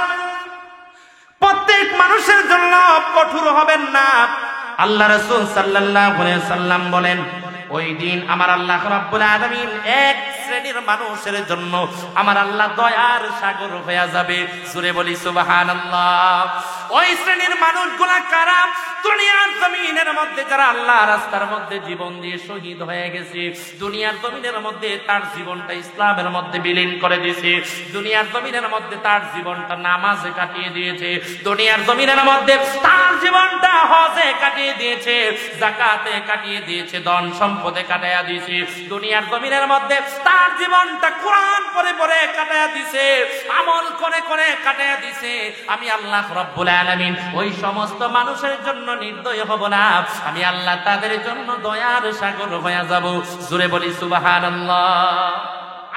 প্রত্যেক মানুষের জন্য কঠোর হবেন না। আল্লাহ রাসূল সাল্লাল্লাহু আলাইহি সাল্লাম বলেন, ওই দিন আমার আল্লাহ রাব্বুল আলামিন এক শ্রেণীর মানুষের জন্য আমার আল্লাহ দয়ার সাগর হয়ে যাবে। জোরে বলি সুবহানাল্লাহ। ওই শ্রেণীর মানুষগুলা কারা? দুনিয়ার জমিনের মধ্যে যারা আল্লাহ রাস্তার মধ্যে জীবন দিয়ে শহীদ হয়ে গেছে, দুনিয়ার জমিনের মধ্যে তার জীবনটা ইসলামের মধ্যে বিলীন করে দিয়েছে, দুনিয়ার জমিনের মধ্যে তার জীবনটা নামাজে কাটিয়ে দিয়েছে, দুনিয়ার জমিনের মধ্যে তার জীবনটা হজে কাটিয়ে দিয়েছে, যাকাতে কাটিয়ে দিয়েছে, ধন সম্পদে কাটায়া দিয়েছে, দুনিয়ার জমিনের মধ্যে তার জীবনটা কোরআন পড়ে পড়ে কাটায়া দিয়েছে, আমল করে করে কাটায়া দিয়েছে। আমি আল্লাহ রাব্বুল আলামিন ওই সমস্ত মানুষের জন্য নির্দয় হব না, আমি আল্লাহ তাদের জন্য দয়ার সাগর হয়ে যাব। জোরে বলি সুবহানাল্লাহ।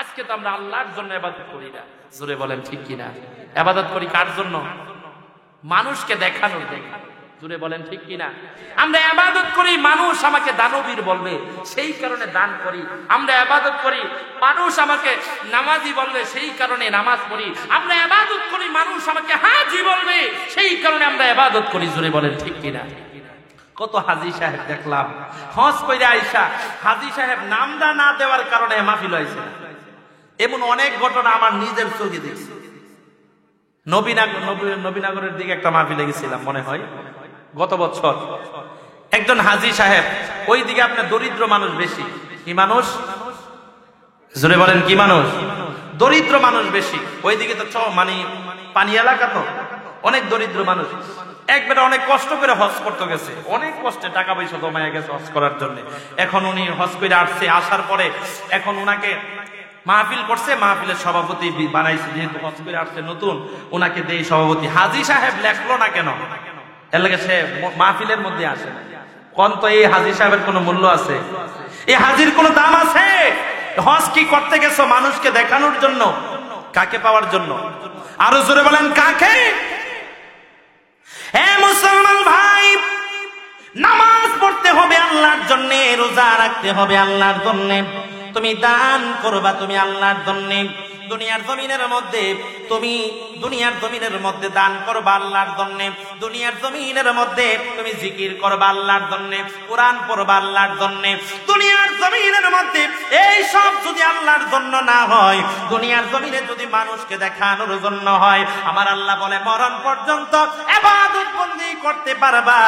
আজকে তো আমরা আল্লাহর জন্য ইবাদত করি না, জোরে বলেন ঠিক কিনা? ইবাদত করি কার জন্য? মানুষকে দেখানোর জন্য। জোরে বলেন ঠিক কিনা? আমরা ইবাদত করি মানুষ আমাকে দানবীর বলবে সেই কারণে দান করি, আমরা ইবাদত করি মানুষ আমাকে নামাজি বলবে সেই কারণে নামাজ পড়ি, আমরা ইবাদত করি মানুষ আমাকে হাজী বলবে সেই কারণে আমরা ইবাদত করি। জোরে বলেন ঠিক কিনা? কত হাজী সাহেব দেখলাম হজ কইরা আইসা হাজী সাহেব নামটা না দেওয়ার কারণে মাহফিল হয়েছে। এমন অনেক ঘটনা আমার নিজের চোখে দেখছি। নবীনগরের দিকে একটা মাহফিলে গেছিলাম মনে হয় গত বছর। একজন হাজী সাহেব, ওই দিকে আপনার দরিদ্র মানুষ বেশি। কি মানুষ? জোরে বলেন কি মানুষ? দরিদ্র মানুষ বেশি। ওইদিকে তো মানে পানি এলাকা, তো অনেক দরিদ্র মানুষ। একবারে অনেক কষ্ট করে হজ করতে গেছে, অনেক কষ্টে টাকা পয়সা জমায়া গেছে হজ করার জন্য। এখন উনি হজ করে আসছে, আসার পরে এখন উনাকে মাহফিল করছে, মাহফিলের সভাপতি বানাইছে, যেহেতু হজ করে আসছে নতুন, উনাকে দেই সভাপতি। হাজী সাহেব লেখলো না কেন? এর লাগে সে মাহফিলের মধ্যে আসে না। কোন তো এই হাজী সাহেবের কোনো মূল্য আছে? এই হাজির কোনো দাম আছে? হজ কি করতে গেছো? মানুষকে দেখানোর জন্য? কাকে পাওয়ার জন্য? আরো জোরে বলেন কাকে? হে মুসলমান ভাই, নামাজ পড়তে হবে আল্লাহর জন্য, রোজা রাখতে হবে আল্লাহর জন্য, তুমি দান করবা তুমি আল্লাহর জন্য। দুনিয়ার জমিনের মধ্যে তুমি দুনিয়ার জমিনের মধ্যে দান করবা আল্লাহর জন্য, দুনিয়ার জমিনের মধ্যে তুমি জিকির করবা আল্লাহর জন্য, কোরআন পড়বা আল্লাহর জন্য। দুনিয়ার জমিনের মধ্যে এই সব যদি আল্লাহর জন্য না হয়, দুনিয়ার জমিনে যদি মানুষকে দেখানোর জন্য হয়, আমার আল্লাহ বলে মরণ পর্যন্ত ইবাদত বন্দেগী করতে পারবা,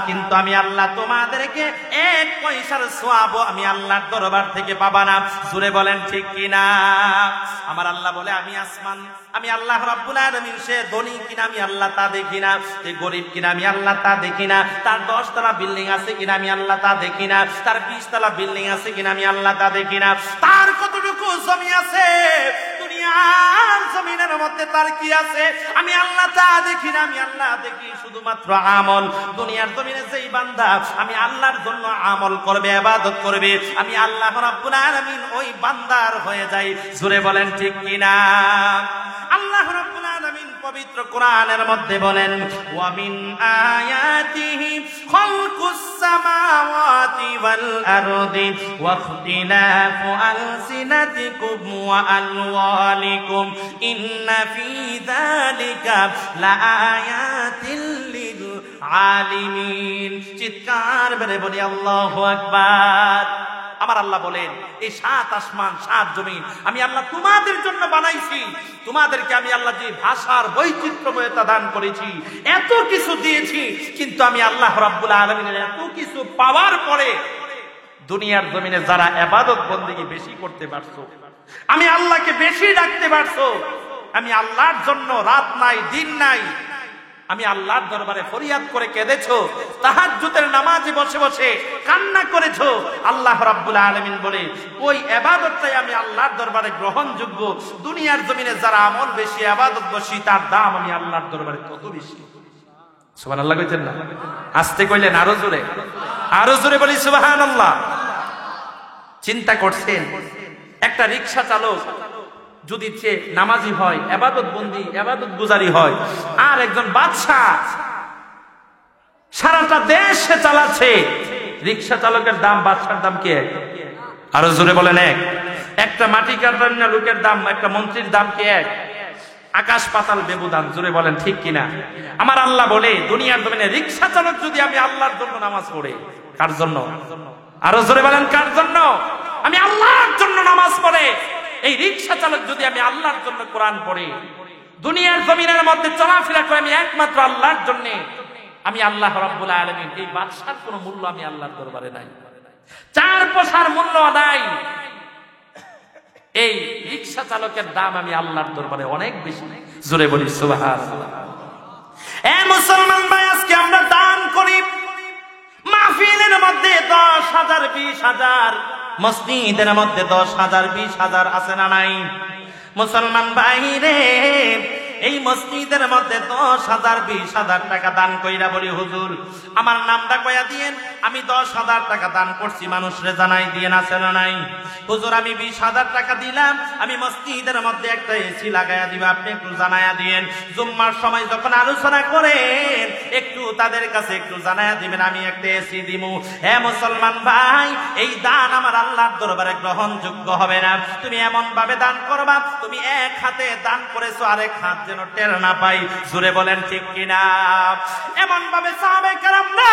কিন্তু আমি আল্লাহ তোমাদেরকে এক পয়সার সওয়াব আমি আল্লাহর দরবার থেকে পাবা না। জোরে বলেন ঠিক কিনা? আমার আল্লাহ বলে আমি আসমান, আমি আল্লাহ রাব্বুল আলামিন, সে ধনী কিনা আমি আল্লাহ তা দেখি না, সে গরিব কিনা আমি আল্লাহ তা দেখি না, তার 10 তলা বিল্ডিং আছে কিনা আমি আল্লাহ তা দেখি না, তার 20 তলা বিল্ডিং আছে কিনা আমি আল্লাহ তা দেখি না, তার কতটুকু জমি আছে দুনিয়ার জমিনের মধ্যে তার কি আছে আমি আল্লাহ তা দেখি না, আমি আল্লাহ দেখি শুধুমাত্র আমল। দুনিয়ার জমিনে যেই বান্দা আমি আল্লাহর জন্য আমল করবে, ইবাদত করবে, আমি আল্লাহ রাব্বুল আলামিন ওই বান্দার হয়ে যাই। জোরে বলেন ঠিক কিনা? আল্লাহ রাব্বুল আলামিন পবিত্র কোরআনের মধ্যে বলেন, ওয়া মিন আয়াতিহি খালকুস সামাওয়াতি ওয়াল আরদি ওয়া ইখতিলাফু আলসিনাতিকুম ওয়া আলওয়ানিকুম ইন্না ফি যালিকা লাআয়াতিল লিল আলিমিন। চিৎকার মেরে বলি আল্লাহু আকবার। আমার আল্লাহ বলেন, এই 7 আসমান 7 জমিন আমি আল্লাহ তোমাদের জন্য বানাইছি। তোমাদেরকে আমি আল্লাহ যে ভাষার বৈচিত্র্যময়তা দান করেছি, এত কিছু দিয়েছি, কিন্তু আমি আল্লাহ রাব্বুল আলামিনের এত কিছু পাওয়ার পরে দুনিয়ার জমিনে যারা ইবাদত বন্দেগী বেশি করতে পারছো, আমি আল্লাহকে বেশি ডাকতে পারছো, আমি আল্লাহর জন্য রাত নাই দিন নাই আমি আল্লাহর দরবারে ফরিয়াদ করে কেঁদেছো, তাহাজ্জুদের নামাজে বসে বসে কান্না করেছো, আল্লাহ রাব্বুল আলামিন বলে ওই ইবাদতটাই আমি আল্লাহর দরবারে গ্রহণযোগ্য। দুনিয়ার জমিনে যারা আমল বেশি ইবাদত বেশি, তার দাম আমি আল্লাহর দরবারে তত বেশি। সুবহানাল্লাহ কইতেন না? আস্তে কইলেন আরো জোরে, আরো জোরে বলি সুবহানাল্লাহ। চিন্তা করছেন একটা রিকশা চালক যদি সে নামাজি হয়, ইবাদত বন্দি ইবাদত গুজারি হয়, আর একজন বাদশা সারাটা দেশ সে চালাচ্ছে, রিকশা চালকের দাম বাদশার দাম কি এক? আরো জোরে বলেন এক। একটা মাটি কাটার লোকের দাম একটা মন্ত্রীর দাম কি এক? আকাশ পাতাল ব্যবধান, জোরে বলেন ঠিক কিনা? আমার আল্লাহ বলে দুনিয়ার জমিনে রিকশা চালক যদি আমি আল্লাহর জন্য নামাজ পড়ে, কার জন্য? আরো জোরে বলেন কার জন্য? আমি আল্লাহর জন্য নামাজ পড়ে, এই রিকশা চালক যদি আমি আল্লাহর জন্য কোরআন পড়ে, দুনিয়ার জমিনের মধ্যে চলাফেরা করে আমি একমাত্র আল্লাহর জন্য, আমি আল্লাহ রাব্বুল আলামিন, এই বাদশার কোনো মূল্য আমি আল্লাহর দরবারে নাই, চার পয়সার মূল্য নাই। এই রিকশা চালকের দাম আমি আল্লাহর দরবারে অনেক বেশি। জোরে বলি সুবহানাল্লাহ। এ মুসলমান ভাই, আজকে আমরা দান করি মাহফিলের মধ্যে 10,000 20,000, মসজিদের মধ্যে 10,000 20,000 আছে না নাই? মুসলমান ভাই রে, এই মসজিদের মধ্যে 10,000 20,000 টাকা দান কইরা বলি হুজুর আমার নামটা কইয়া দিয়েন, আমি 10,000 টাকা দান করছি, মানুষরে জানাই দিয়েন, আছে না নাই? হুজুর আমি 20,000 টাকা দিলাম, আমি মসজিদের মধ্যে একটা এসি লাগাইয়া দিব, আপনি একটু জানাইয়া দিয়েন। জুম্মার সময় যখন আলোচনা করেন একটু তাদের কাছে একটু জানাইয়া দিবেন, আমি একটা এসি দিব। হে মুসলমান ভাই, এই দান আমার আল্লাহর দরবারে গ্রহণযোগ্য হবে না। তুমি এমন ভাবে দান করবা, তুমি এক হাতে দান করেছো, আরেক হাত যেন টের না পাই। জোরে বলেন ঠিক কিনা? এমন ভাবে সাহাবায়ে কেরামরা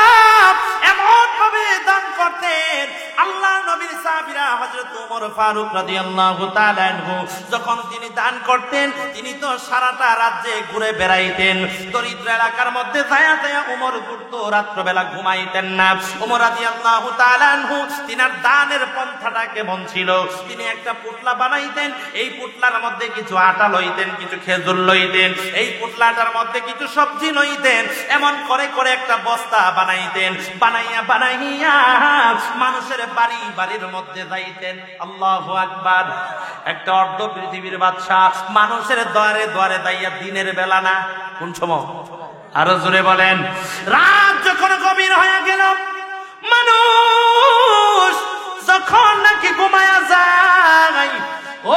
এমন ভাবে দান করতেন, আল্লাহর নবীর সাহাবীরা হযরত ওমর ফারুক রাদিয়াল্লাহু তাআলা আনহু যখন তিনি দান করতেন, তিনি তো সারাটা রাজ্যে ঘুরে বেড়াইতেন, দরিদ্র এলাকার মধ্যে যায়া যায়া ওমর ঘুরতো, রাত্রবেলা ঘুমাইতেন না। ওমর রাদিয়াল্লাহু তাআলা আনহু তিনার দানের পন্থাটা কেমন ছিল? তিনি একটা পুতলা বানাইতেন, এই পুতলার মধ্যে কিছু আটা লইতেন, কিছু খেজুর লইতেন, এই পুতলাটার মধ্যে কিছু সবজি লইতেন, এমন করে করে একটা বস্তা বানাইতেন, বানাইয়া বানাইয়া মানুষের বাড়ি বাড়ির মধ্যে যাইতেন। আল্লাহু আকবার। একটা অর্ধ পৃথিবীর বাদশা মানুষের দ্বারে দ্বারে যাইয়া, দিনের বেলা না, কোন সময়? আরো জোরে বলেন। রাত যখন গভীর হয়ে গেল, মানুষ যখন নাকি ঘুমায়া যায়,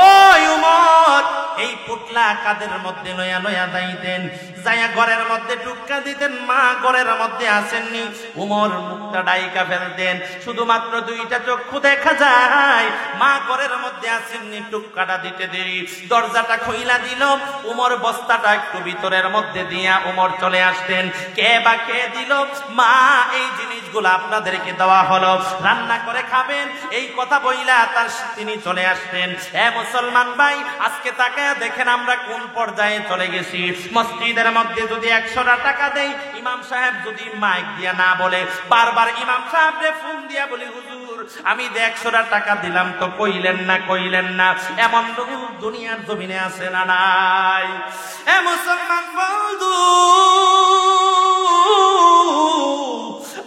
ওই উমর এই পুতলা কাদের মধ্যে নয়া নয়া যাইতেন, যাইয়া ঘরের মধ্যে টুক্কা দিতেন, মা ঘরের মধ্যে আসেননি, উমর মুখটা ডাইকা ফেলতেন, শুধুমাত্র দুইটা চক্ষু দেখা যায়, মা ঘরের মধ্যে আসেননি, টুক্কাটা দিতে দেরি, দরজাটা খুইলা দিল, উমর বস্তাটা একটু ভিতরের মধ্যে দিয়া উমর চলে আসতেন। কে বা কে দিল? মা এই জিনিসগুলো আপনাদেরকে দেওয়া হলো, রান্না করে খাবেন, এই কথা বইলা তার তিনি চলে আসতেন। এ মুসলমান ভাই, আজকে তাকে দেখেন আমরা কোন পর্যায়ে চলে গেছি। মসজিদের মধ্যে যদি 100 টাকা দেই, ইমাম সাহেব যদি মাইক দিয়া না বলে, বারবার ইমাম সাহেবরে ফোন দিয়া বলি হুজুর আমি 100 টাকা দিলাম তো কইলেন না কইলেন না, এমন লোক দুনিয়ার জমিনে আছে না নাই? এ মুসলমান বন্ধু,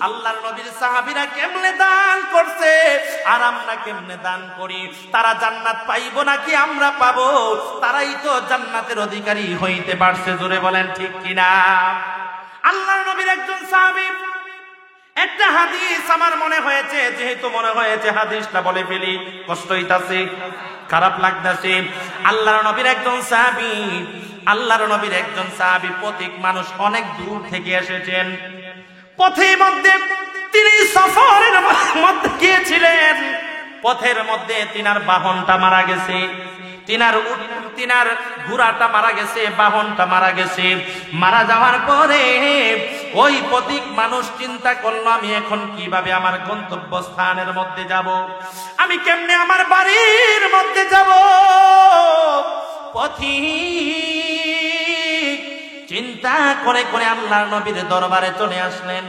আল্লাহর নবীর সাহাবীরা কেমনে দান করছে আর আমরা কেমনে দান করি? তারা জান্নাত পাইবো নাকি আমরা পাবো? তারাই তো জান্নাতের অধিকারী হইতে পারছে। জোরে বলেন ঠিক কিনা? আল্লাহর নবীর একজন সাহাবী, একটা হাদিস আমার মনে হয়েছে, যেহেতু মনে হয়েছে হাদিসটা বলে ফেলি, কষ্ট হইতাছে, খারাপ লাগতাছে। আল্লাহর নবীর একজন সাহাবী, আল্লাহর নবীর একজন সাহাবী পথিক মানুষ, অনেক দূর থেকে এসেছেন। পথের মধ্যে তিনি সফরের মধ্যে গিয়েছিলেন, পথের মধ্যে তিনার বাহনটা মারা গেছে, তিনার ঘোড়াটা মারা গেছে, বাহনটা মারা গেছে। মারা যাওয়ার পরে ওই পথিক মানুষ চিন্তা করলো, আমি এখন কিভাবে আমার গন্তব্য স্থানের মধ্যে যাব, আমি কেমনে আমার বাড়ির মধ্যে যাব? পথিক চিন্তা করে করে আল্লাহর নবীর দরবারে চলে আসলেন,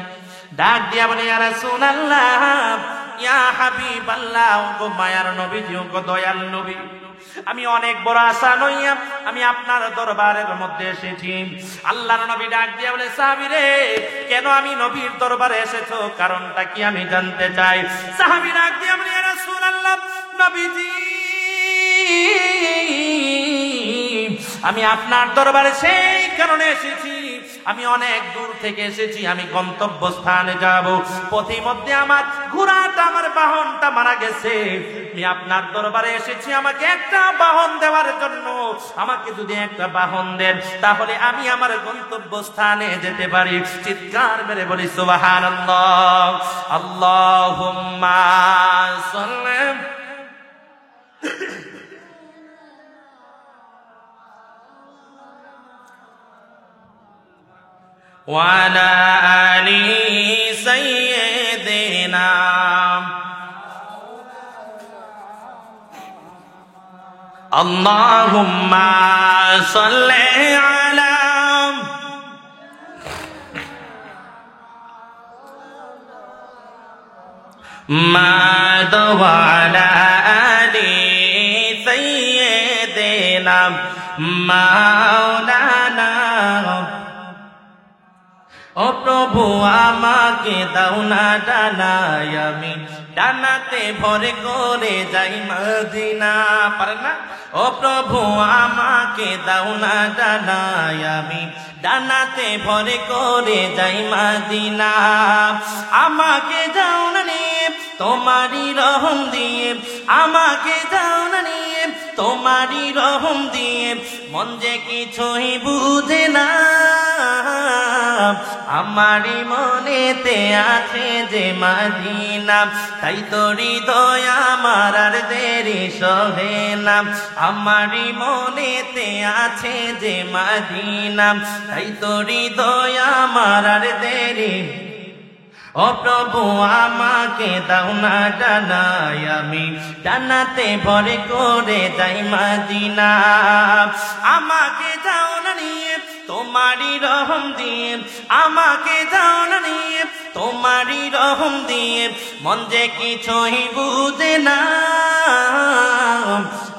ডাক দিয়া বলে, ইয়া রাসূলুল্লাহ, ইয়া হাবিবাল্লাহ, গো মায়ার নবীজি, গো দয়াল নবী, আমি অনেক বড় আশা লইয়া আমি আপনার দরবারের মধ্যে এসেছি। আল্লাহর নবী ডাক দিয়া বলে, সাহাবী রে, কেন আমি নবীর দরবারে এসেছো, কারণটা কি আমি জানতে চাই। সাহাবী ডাক দিয়া বলে, ইয়া রাসূলুল্লাহ, নবীজি, আমি আপনার দরবারে সেই কারণে এসেছি, আমি অনেক দূর থেকে এসেছি, আমি গন্তব্য স্থানে যাব, পথের মধ্যে আমার ঘোড়াটা, আমার বাহনটা মারা গেছে, আমি আপনার দরবারে এসেছি আমাকে একটা বাহন দেওয়ার জন্য। আমাকে যদি একটা বাহন দেন তাহলে আমি আমার গন্তব্য স্থানে যেতে পারি। চিৎকার মেরে বলি সুবহানাল্লাহ, আল্লাহুম্মা সাল্লি। وعلى آل سيدنا اللهم صل على محمد وعلى آل سيدنا مولانا ও প্রভু আমাকে দাও না ডানায় আমি ডানাতে ভরে করে যাই মদিনা পারে না ও প্রভু আমাকে দাও না ডানায় আমি ডানাতে ভরে করে যাই মদিনা আমাকে দাও না নিয়ে তোমারই রহম দিয়ে আমাকে দাও না নিয়ে তোমারই রহম দিয়ে মন যে কিছুই বুঝে না আমারি মনেতে আছে যে মদিনা তাই তো হৃদয় আমার আর দেরি সহে না আমারি মনেতে আছে যে মদিনা তাই তো হৃদয় আমার আর দেরি ও প্রভু আমাকে দাও না ডানায় আমি ডানাতে ভরে করে যাই মদিনা আমাকে দাও না নিয়ে তোমারই রহম দিয়ে আমাকে দাও না নিয়ে তোমারই রহম দিয়ে মন যে কিছুই বুঝে না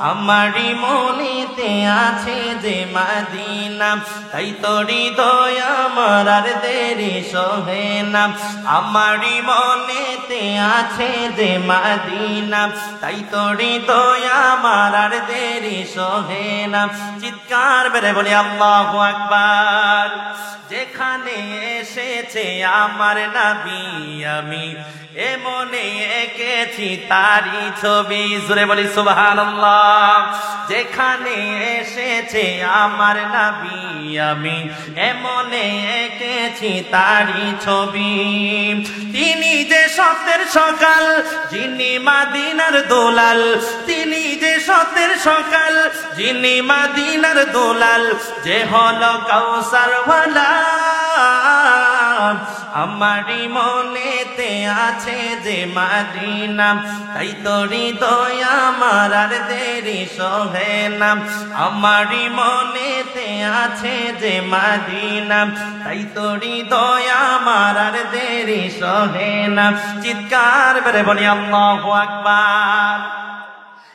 আমারি মনেতে আছে যে মদিনা তাই তো হৃদয় আমার আর দেরি সহে না আমারি মনেতে আছে যে মদিনা তাই তো হৃদয় আমার আর দেরি সহে না চিৎকার বেড়ে বলি আল্লাহু আকবার যেখানে এসেছে আমার নবী আমি এমনে এঁকেছি তারই ছবি জোরে বলি সুবহানাল্লাহ যেখানে এসেছে আমার নবী আমি এমনে এঁকেছি তারই ছবি তিনি যে সত্যের সকাল যিনি মদিনার দোলাল তিনি যে সত্যের সকাল যিনি মদিনার দোলাল যে হলো কাউসার ওয়ালা আমারি মনেতে আছে যে মদিনা তাই তো হৃদয় আমার আর দেরি সহে না আমারি মনেতে আছে যে মদিনা তাই তো হৃদয় আমার আর দেরি সহে না চিৎকার করে বলি আল্লাহু আকবার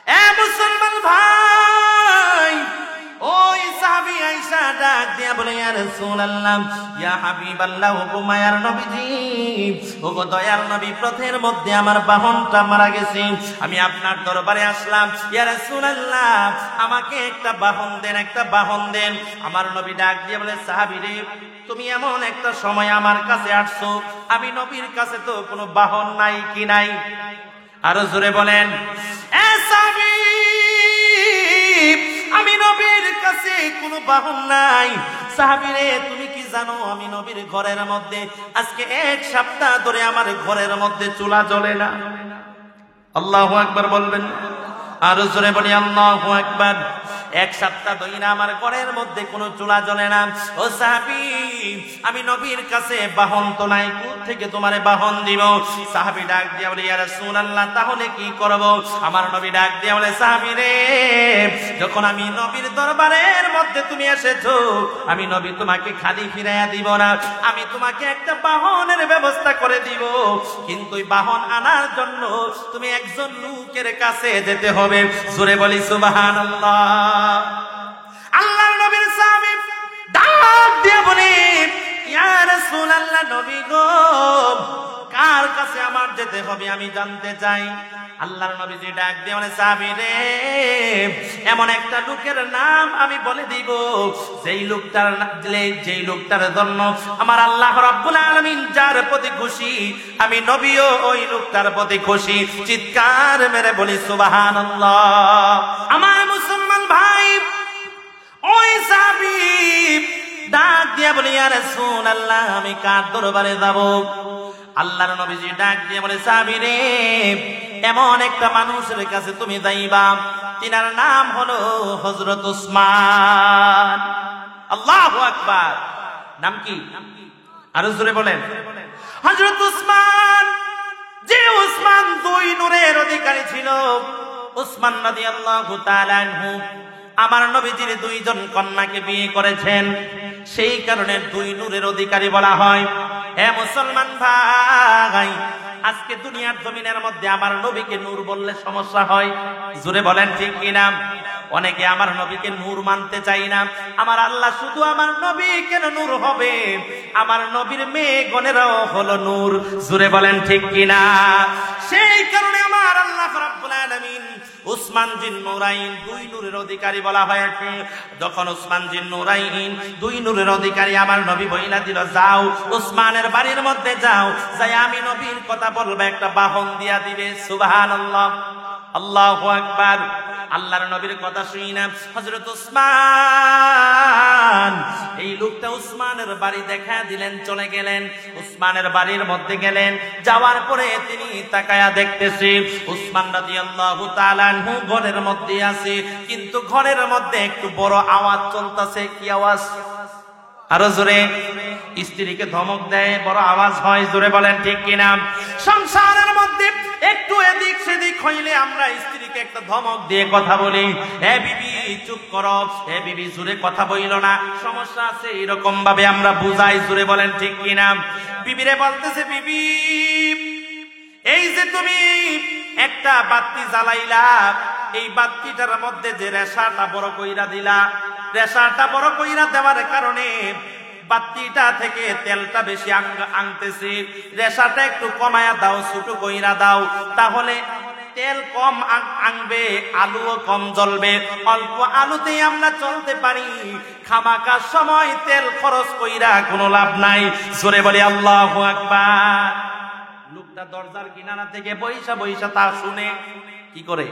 এ মুসলমান ভাই ওই সাহাবী আয়েশা ডাক দিয়া বলে ইয়া রাসূলুল্লাহ ইয়া হাবিবাল্লাহ ও মায়ার নবীজি ও গো দয়াল নবী পথের মধ্যে আমার বাহনটা মারা গেছে আমি আপনার দরবারে আসলাম ইয়া রাসূলুল্লাহ আমাকে একটা বাহন দেন আমার নবী ডাক দিয়া বলে সাহাবী রে তুমি এমন একটা সময় আমার কাছে আসছো আমি নবীর কাছে তো কোনো বাহন নাই কি নাই আরো জোরে বলেন এ সাহাবী আমি নবীর কাছে কোনো বাহন নাই সাহাবী রে তুমি কি জানো আমি নবীর ঘরের মধ্যে আজকে এক সপ্তাহ ধরে আমার ঘরের মধ্যে চুলা জ্বলে না আল্লাহু আকবার বলবেন আরো জোরে বলি আল্লাহু আকবার এক সপ্তাহ ধরে আমার ঘরের মধ্যে কোনো চুলা জ্বলে না ও সাহাবী আমি নবীর কাছে বাহন তো নাই কোথা থেকে তোমারে বাহন দিব সাহাবী ডাক দিয়া বলে ইয়া রাসূলুল্লাহ তাহলে কি করব আমার নবী ডাক দিয়া বলে সাহাবী রে যখন আমি নবীর দরবারের মধ্যে তুমি এসেছো আমি নবী তোমাকে খালি ফিরাইয়া দিব না আমি তোমাকে একটা বাহনের ব্যবস্থা করে দিব কিন্তু এই বাহন আনার জন্য তুমি একজন লোকের কাছে যেতে হবে জোরে বলি সুবহানাল্লাহ আল্লাহর নবীর সাহাবী ডাক দিয়ে বলে ইয়া রাসূলুল্লাহ নবী গো কার কাছে আমার যেতে হবে আমি জানতে চাই আল্লাহর নবীজি ডাক দিয়ে বলে সাহাবী রে এমন একটা লোকের নাম আমি বলে দিব যেই লোকটার জন্য আমার আল্লাহ রাব্বুল আলামিন যার প্রতি খুশি আমি নবীও ওই লোকটার প্রতি খুশি চিৎকার মেরে বলি সুবহানাল্লাহ আমার মুসলমান ভাই ওই সাহাবী ডাক দিয়া বলে ইয়া রাসূলুল্লাহ আমি কার দরবারে যাব আল্লাহর নবীজি ডাক দিয়ে বলে সাহাবী রে এমন একটা মানুষের কাছে তুমি যাইবা তিনার নাম হলো হযরত উসমান আল্লাহু আকবার নাম কি আরো জোরে বলেন। হযরত উসমান, যে উসমান দুই নূরের অধিকারী ছিল, উসমান রাদিয়াল্লাহু তাআলা আনহু আমার নবীজির দুইজন কন্যাকে বিয়ে করেছেন, সেই কারণে দুই নূরের অধিকারী বলা হয়। হে মুসলমান ভাই, আজকে দুনিয়ার জমিনের মধ্যে আমার নবীকে নূর বললে সমস্যা হয়, জোরে বলেন ঠিক কিনা? অনেকে আমার নবীকে নূর মানতে চাই না। আমার আল্লাহ শুধু আমার নবী কেন নূর হবে, আমার নবীর মেয়েগণেরাও হলো নূর, জোরে বলেন ঠিক কিনা? সেই কারণে আমার আল্লাহ রাব্বুল আলামিন উসমান জিন নুরাইন দুই নূরের অধিকারী বলা হয়েছে। যখন উসমান জিন নুরাইন দুই নূরের অধিকারী আমার নবী বইলা দিল, যাও উসমানের বাড়ির মধ্যে যাও, যাই আমি নবীর কথা বলবো, একটা বাহন দিয়া দিবে। সুবহানাল্লাহ, আল্লাহু আকবার। আল্লাহর নবীর কথা শুনি না হযরত উসমান, এই লোকটা উসমানের বাড়ি দেখা দিলেন, চলে গেলেন। উসমানের বাড়ির মধ্যে গেলেন, যাওয়ার পরে তিনি তাকায়া দেখতেছে উসমান রাদিয়াল্লাহু তাআলা আনহু ঘরের মধ্যে আছে, কিন্তু ঘরের মধ্যে একটু বড় আওয়াজ চলতেছে। কি আওয়াজ? আরো জোরে। স্ত্রীকে ধমক দেয়, বড় আওয়াজ হয়, জোরে বলেন ঠিক কিনা? সংসারের মধ্যে একটু এদিক সেদিক হইলে আমরা স্ত্রীকে একটা ধমক দিয়ে কথা বলি, হে বিবি চুপ করো, হে বিবি জোরে কথা বইল না, সমস্যা আছে, এরকম ভাবে আমরা বুঝাই, জোরে বলেন ঠিক কিনা? বিবিরে বলতেছে, বিবি এই যে তুমি একটা বাতি জ্বালাইলা, এই বাতিটার মধ্যে যে রেশাটা বড় কইরা দিলা, রেশাটা বড় কইরা দেওয়ার কারণে বাতিটা থেকে তেলটা বেশি আনতেছে, রেশাটা একটু কমায়া দাও, ছোট কইরা দাও, তাহলে তেল কম আনবে, আলুও কম জ্বলবে, অল্প আলুতেই আমরা চলতে পারি, খামাকার সময় তেল খরচ কইরা কোনো লাভ নাই, জোরে বলি আল্লাহু আকবার। লোকটা দরজার কিনারা থেকে বইসা বইসা তা শুনে, কি করে?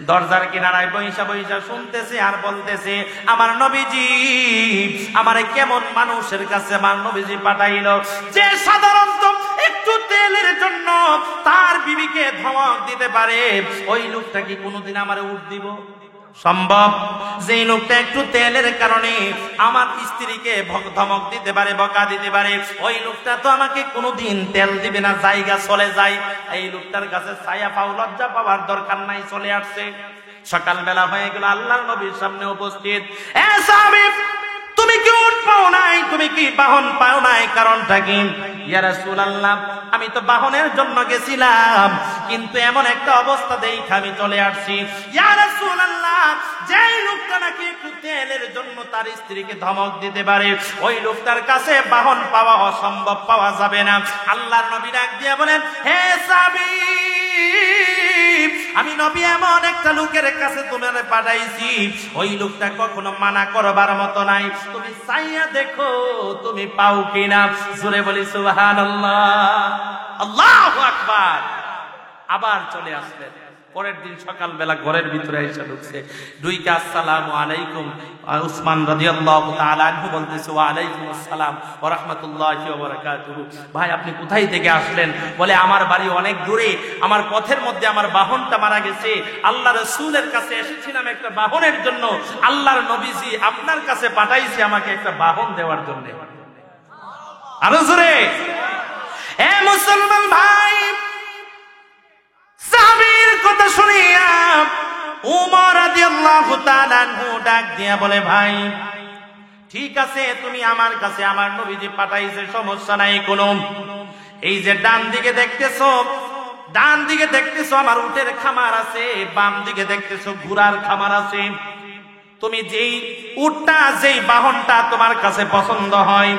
দরজার কিনারায় বইসা বইসা শুনতেছে আর বলতেছে, আমার নবীজি আমারে কেমন মানুষের কাছে আমার নবীজি পাঠাইলো, যে সাধারণত একটু তেলের জন্য তার বিবিকে ধমক দিতে পারে, ওই লোকটা কি কোনোদিন আমারে উঠ দিব? সম্ভব? যে লোকটা একটু তেলের কারণে আমার স্ত্রীকে ধমক দিতে পারে, বকা দিতে পারে, ওই লোকটা তো আমাকে কোনোদিন তেল দিবে না, জায়গা চলে যায়। এই লোকটার কাছে ছায়া পাও, লজ্জা পাওয়ার দরকার নাই, চলে আসছে। সকালবেলা হয়ে গেল, আল্লাহর নবীর সামনে উপস্থিত। এ সাহাবী, তুমি কি উট পাও নাই? তুমি কি বাহন পাও নাই? কারণটা কি? ইয়া রাসূলুল্লাহ, আমি তো বাহনের জন্য গেছিলাম, কিন্তু এমন একটা অবস্থা দেখে আমি চলে আসছি। ইয়া রাসূলুল্লাহ, যেই লোকটা নাকি একটু তেলের জন্য তার স্ত্রীকে ধমক দিতে পারে, ওই লোকটার কাছে বাহন পাওয়া অসম্ভব, পাওয়া যাবে না। আল্লাহর নবী ডাক দিয়ে বলেন, হে সাহাবী, আমি নবী এমন একটা লোকের কাছে তোমারে পাঠাইছি, ওই লোকটা কখনো মানা করবার মতো নাই, তুমি চাইয়া দেখো তুমি পাও কিনা, জোরে বলি সুবহানাল্লাহ, আল্লাহু আকবার। আবার চলে আসলেন। পরের দিন সকালবেলা ঘরের ভিতরে এসে ঢুকছে, দুইকে আসসালামু আলাইকুম। উসমান রাদিয়াল্লাহু তাআলা আনহু বলতেছে, ওয়া আলাইকুম আসসালাম ওয়া রাহমাতুল্লাহি ওয়া বারাকাতুহু। ভাই আপনি কোথায় থেকে আসলেন? বলে, আমার বাড়ি অনেক দূরে, আমার পথের মধ্যে আমার বাহনটা মারা গেছে, আল্লাহ রাসূলের কাছে এসেছিলাম একটা বাহনের জন্য, আল্লাহর নবীজি আপনার কাছে পাঠাইছে আমাকে একটা বাহন দেওয়ার জন্য। আরো জোরে। এ মুসলমান ভাই, সাহাবীর কথা শুনিয়া উমর রাদিয়াল্লাহু তাআলা আনহু ডাক দিয়া বলে, ভাই ঠিক আছে, তুমি আমার কাছে আমার নবীজি পাঠাইছে, সমস্যা নাই কোনো। এই যে ডান দিকে দেখতেছো, ডান দিকে দেখতেছো আমার উটের খামার আছে, বাম দিকে দেখতেছো ঘোড়ার খামার আছে, তুমি যেই উটটা, যেই বাহনটা তোমার কাছে পছন্দ হয়,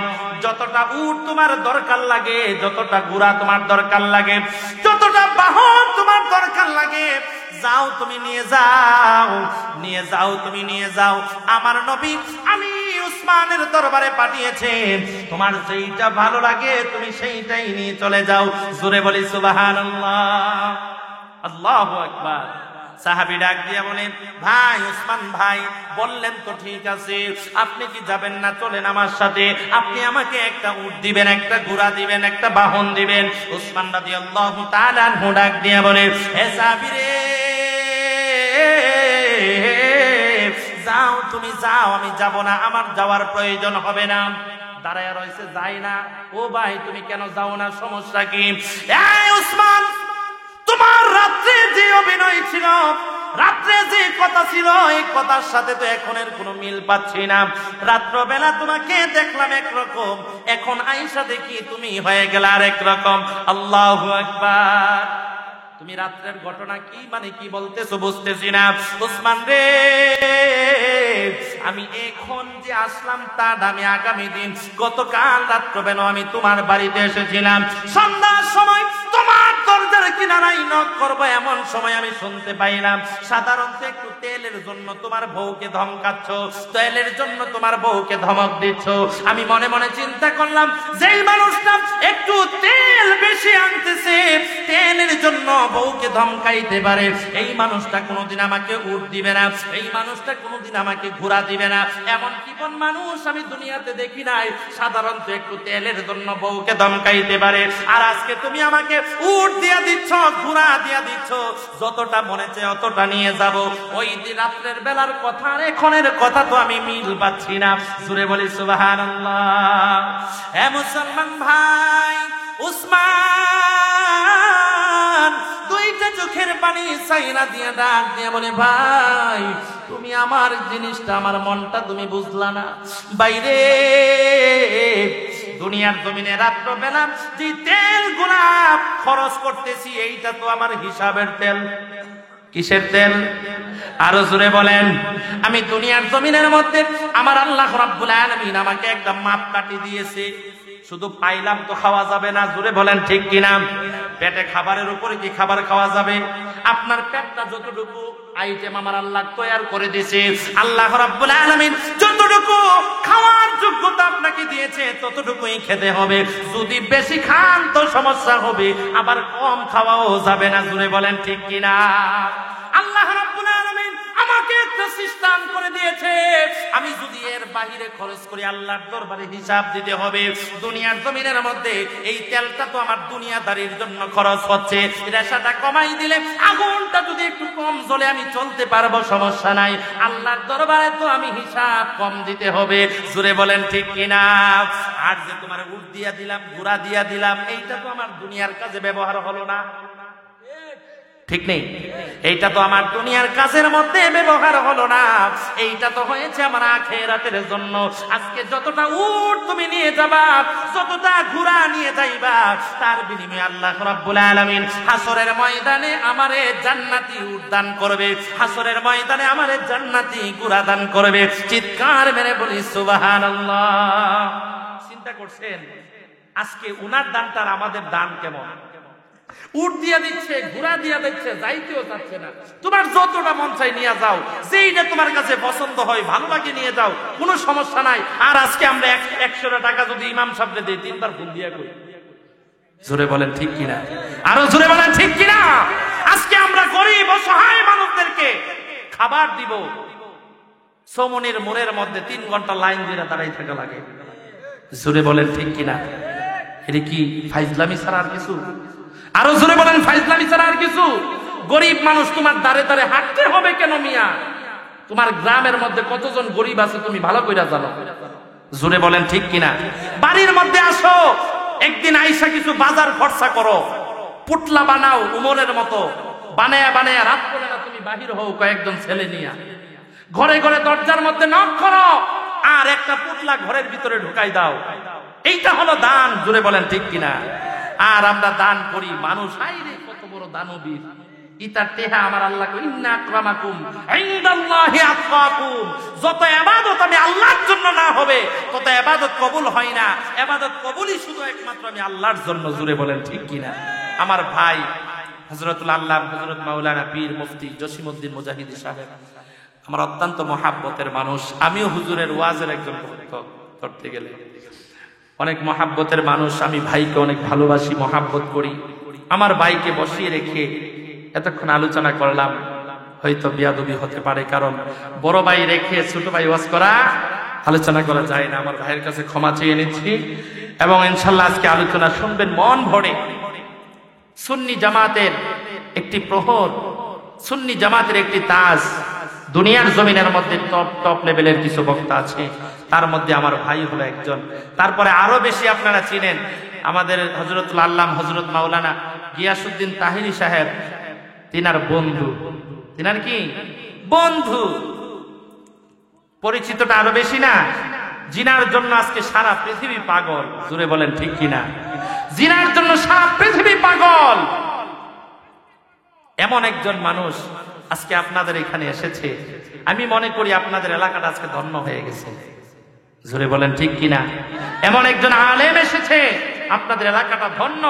যতটা উট তোমার দরকার লাগে, যতটা ঘোড়া তোমার দরকার লাগে, যতটা বাহন তোমার দরকার লাগে, যাও তুমি নিয়ে যাও, নিয়ে যাও, তুমি নিয়ে যাও। আমার নবী আমি উসমানের দরবারে পাঠিয়েছেন, তোমার যেইটা ভালো লাগে তুমি সেইটাই নিয়ে চলে যাও, জোরে বলি সুবহানাল্লাহ, আল্লাহু আকবার। সাহাবী ডাক দিয়া বলেন, ভাই উসমান ভাই বললেন তো ঠিক আছে, আপনি কি যাবেন না? চলেন আমার সাথে, আপনি আমাকে একটা উট দিবেন, একটা ঘোড়া দিবেন, একটা বাহন দিবেন। উসমান রাদিয়াল্লাহু তাআলা আনহু ডাক দিয়া বলেন, হে সাহাবী রে, যাও তুমি যাও, আমি যাব না, আমার যাওয়ার প্রয়োজন হবে না। দাঁড়ায় রয়েছে, যায় না। ও ভাই তুমি কেন যাও না, সমস্যা কি? এই উসমান, তোমার রাত্রে যে অভিনয় ছিল, রাত্রে যে কথা ছিল, এই কথার সাথে তো এখনের কোনো মিল পাচ্ছি না। রাত্রবেলা তোমাকে দেখলাম একরকম, এখন আয়েশা দেখি তুমি হয়ে গেলে আরেক রকম। আল্লাহু আকবার। তুমি রাত্রের ঘটনা কি মানে কি বলতেছো বুঝতেছি না। উসমান রে, আমি এখন যে আসলাম তার আমি আগামী দিন গতকাল রাত্রবেলা আমি তোমার বাড়িতে এসেছিলাম। সন্ধ্যার সময় তোমার দরজার কিনারায় নক করবো, এমন সময় আমি শুনতে পাইলাম সাধারণত একটু তেলের জন্য তোমার বউকে ধমকাচ্ছ, তেলের জন্য তোমার বউকে ধমক দিচ্ছ। আমি মনে মনে চিন্তা করলাম, যেই মানুষটা একটু তেল বেশি আনতেছে, তেলের জন্য বউকে ধমকাইতে পারে, এই মানুষটা কোনোদিন আমাকে উট দিবে না, এই মানুষটা কোনোদিন আমাকে ঘোরা দিবে না। এমন জীবন মানুষ আমি দুনিয়াতে দেখি নাই, সাধারণত একটু তেলের জন্য বউকে ধমকাইতে পারে। আর আজকে তুমি আমাকে উট দিয়া দিচ্ছ, ঘোরা দিয়া দিচ্ছ, যতটা মনে চায় অতটা নিয়ে যাব। ওই রাত্রের বেলার কথা আর এখনের কথা তো আমি মিল পাচ্ছি না। জোরে বলি সুবহানাল্লাহ। হে মুসলমান ভাই, উসমান দুইটা চোখের পানি সাইরা দিয়ে ডাক দিয়ে বলে, ভাই তুমি আমার জিনিসটা, আমার মনটা তুমি বুঝলা না। বাইরে দুনিয়ার জমিনে রাত্রবেলা যে তেল গুলা খরচ করতেছি, এইটা তো আমার হিসাবের তেল। কিসের তেল? আরো জোরে বলেন। আমি দুনিয়ার জমিনের মধ্যে আমার আল্লাহ রাব্বুল আলামিন আমাকে একটা মাপ কাটি দিয়েছে, শুধু পাইলাম তো খাওয়া যাবে না। জোরে বলেন ঠিক কিনা? পেটে খাবারের উপরে কি খাবার খাওয়া যাবে? আপনার পেটটা যতটুকু আইটেম আমার আল্লাহ তৈরি করে দিয়েছে, আল্লাহ রাব্বুল আলামিন যতটুকু খাওয়ার যোগ্যতা আপনাকে দিয়েছে ততটুকুই খেতে হবে। যদি বেশি খান তো সমস্যা হবে, আবার কম খাওয়াও যাবে না। জোরে বলেন ঠিক কিনা? আল্লাহ রাব্বুল আলামিন আমাকে একটা সিস্টেম করে দিয়েছে, আমি যদি এর বাহিরে খরচ করি আল্লাহর দরবারে হিসাব দিতে হবে। দুনিয়ার জমিনের মধ্যে এই তেলটা তো আমার দুনিয়াদারির জন্য খরচ হচ্ছে, রেশাটা কমাই দিলে, আগুনটা যদি একটু কম জ্বলে আমি চলতে পারবো, সমস্যা নাই। আল্লাহর দরবারে তো আমি হিসাব কম দিতে হবে। জোরে বলেন ঠিক কিনা? আর যে তোমার উট দিয়া দিলাম, ঘোড়া দিয়া দিলাম, এইটা তো আমার দুনিয়ার কাজে ব্যবহার হলো না, ঠিক নেই? এইটা তো আমার দুনিয়ার কাজের মধ্যে ব্যবহার হলো না, এইটা তো হয়েছে আমার আখিরাতের জন্য। আজকে যতটা উট তুমি নিয়ে যাবা, যতটা ঘোড়া নিয়ে যাইবা, তার বিনিময়ে আল্লাহ রাব্বুল আলামিন হাসরের ময়দানে আমারে জান্নাতি উট দান করবে, হাসরের ময়দানে আমারে জান্নাতি ঘোড়া দান করবে। চিৎকার মেরে বলি সুবহানাল্লাহ। চিন্তা করছেন আজকে উনার দানটা আর আমাদের দান কেমন? উট দিয়া দিচ্ছে, ঘোড়া দিয়া দিচ্ছে, যাইতেও চাচ্ছে না। তোমার যতটা মন চাই নিয়ে যাও, যেইটা তোমার কাছে পছন্দ হয়, ভালো লাগে নিয়ে যাও, কোনো সমস্যা নাই। আর আজকে আমরা 100 টাকা যদি ইমাম সাহেবকে দিই, 3 বার ফোন দিয়া কই। জোরে বলেন ঠিক কিনা? আরো জোরে বলেন ঠিক কিনা? আজকে আমরা গরিব অসহায় মানুষদেরকে খাবার দিব, সমনির মোড়ের মধ্যে 3 ঘন্টা লাইন দিয়ে দাঁড়াই থাকা লাগে। জোরে বলেন ঠিক কিনা? এটা কি ফাইজলামি ছাড়া আর কিছু? আরো জোরে বলেন ফাইজলামি ছাড়া আর কিছু? গরিব মানুষ তোমার দাঁড়ে দাঁড়ে হাঁটতে হবে কেন মিয়া? তোমার গ্রামের মধ্যে কতজন গরিব আছে তুমি ভালো কইরা জানো। জোরে বলেন ঠিক কিনা? বাড়ির মধ্যে আসো, একদিন আইসা কিছু বাজার খরচা করো, পুটলা বানাও উমরের মতো, বানায়া বানায়া রাত করে না তুমি বাহির হও কয়েকজন ছেলে নিয়া, ঘরে ঘরে দরজার মধ্যে নক করো, আর একটা পুটলা ঘরের ভিতরে ঢুকাই দাও। এইটা হলো দান। জোরে বলেন ঠিক কিনা? আর আমরা দান করি, মানুষ হাইরে কত বড় দানবীর, ইতার টেহা আমার আল্লাহ কই ইন্না আকরামাকুম ইনদাল্লাহি আতকাকুম। যত ইবাদত আমি আল্লাহর জন্য না হবে তত ইবাদত কবুল হয় না। ইবাদত কবুলই শুধু একমাত্র আমি আল্লাহর জন্য। জোরে বলেন ঠিক কিনা? আমার ভাই হযরতুল আল্লাহ হযরত মাওলানা পীর মুফতি জসিমউদ্দিন মুজাহিদি সাহেব আমার অত্যন্ত মহাব্বতের মানুষ। আমিও হুজুরের ওয়াজের একজন ভক্ত করতে গেলে অনেক মহাব্বতের মানুষ। আমি ভাইকে অনেক ভালোবাসি, মহাব্বত করি। আমার ভাইকে বসিয়ে রেখে এতক্ষণ আলোচনা করলাম, হয়তো বিয়াদবি হতে পারে, কারণ বড় ভাই রেখে ছোট ভাই ওয়াজ করা, আলোচনা করা যায় না। আমার ভাইয়ের কাছে ক্ষমা চেয়ে নিচ্ছি এবং ইনশাল্লাহ আজকে আলোচনা শুনবেন মন ভরে। সুন্নি জামাতের একটি প্রহর, সুন্নি জামাতের একটি তাজ, দুনিয়ার জমিনের মধ্যে টপ টপ লেভেলের কিছু বক্তা আছে, তার মধ্যে আমার ভাই হলো একজন। তারপরে আরো বেশি আপনারা চিনেন আমাদের হযরতুল আল্লাম হযরত মাওলানা গিয়াসউদ্দিন তাহিরি সাহেব, তিনার বন্ধু, তিনার কি বন্ধু, পরিচিতটা আরো বেশি না? জিনার জন্য আজকে সারা পৃথিবী পাগল, জুড়ে বলেন ঠিক কিনা? জিনার জন্য সারা পৃথিবী পাগল। এমন একজন মানুষ আজকে আপনাদের এখানে এসেছে, আমি মনে করি আপনাদের এলাকাটা আজকে ধন্য হয়ে গেছে, জুড়ে বলেন ঠিক কিনা? এমন একজন আলেম এসেছে, আপনাদের এলাকাটা ধন্য।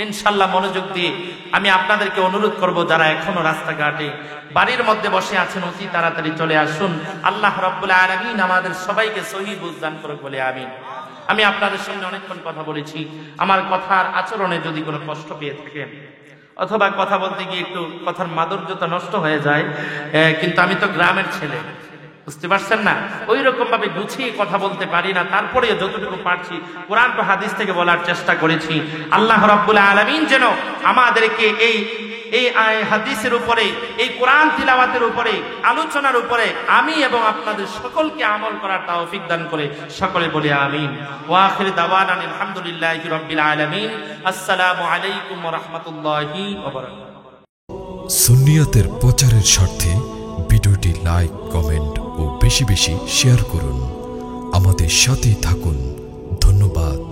ইনশাল্লাহ মনোযোগ দিয়ে আমি আপনাদেরকে অনুরোধ করব, যারা এখনো রাস্তাঘাটে বাড়ির মধ্যে বসে আছেন অতি তাড়াতাড়ি চলে আসুন। আল্লাহ রাব্বুল আলামিন আমাদের সবাইকে সহিহ বুঝ দান করুক বলে আমিন। আমি আপনাদের সামনে অনেকক্ষণ কথা বলেছি, আমার কথার আচরণে যদি কোনো কষ্ট পেয়ে থাকেন অথবা কথা বলতে গিয়ে একটু কথার মাধুর্যতা নষ্ট হয়ে যায়, কিন্তু আমি তো গ্রামের ছেলে, বুঝতে পারছেন না, ওই রকম ভাবে গুছিয়ে কথা বলতে পারি না, তারপরে যতটুকু পারছি কোরআন বা হাদিস থেকে বলার চেষ্টা করেছি। আল্লাহ রাব্বুল আলামিন যেন আমাদেরকে এই হাদিসের উপরে, এই কোরআন তিলাওয়াতের উপরে, আলোচনার উপরে আমি এবং আপনাদের সকলকে আমল করার তৌফিক দান করে সকলে বলি আমিন। ওয়া আখির দাওয়ানা আলহামদুলিল্লাহি রাব্বিল আলামিন। আসসালামু আলাইকুম ওয়া রাহমাতুল্লাহি ওয়া বারাকাতুহু। সুন্নিয়তের প্রচারের স্বার্থে ভিডিওটি লাইক, কমেন্ট ও বেশি বেশি শেয়ার করুন। আমাদের সাথেই থাকুন। ধন্যবাদ।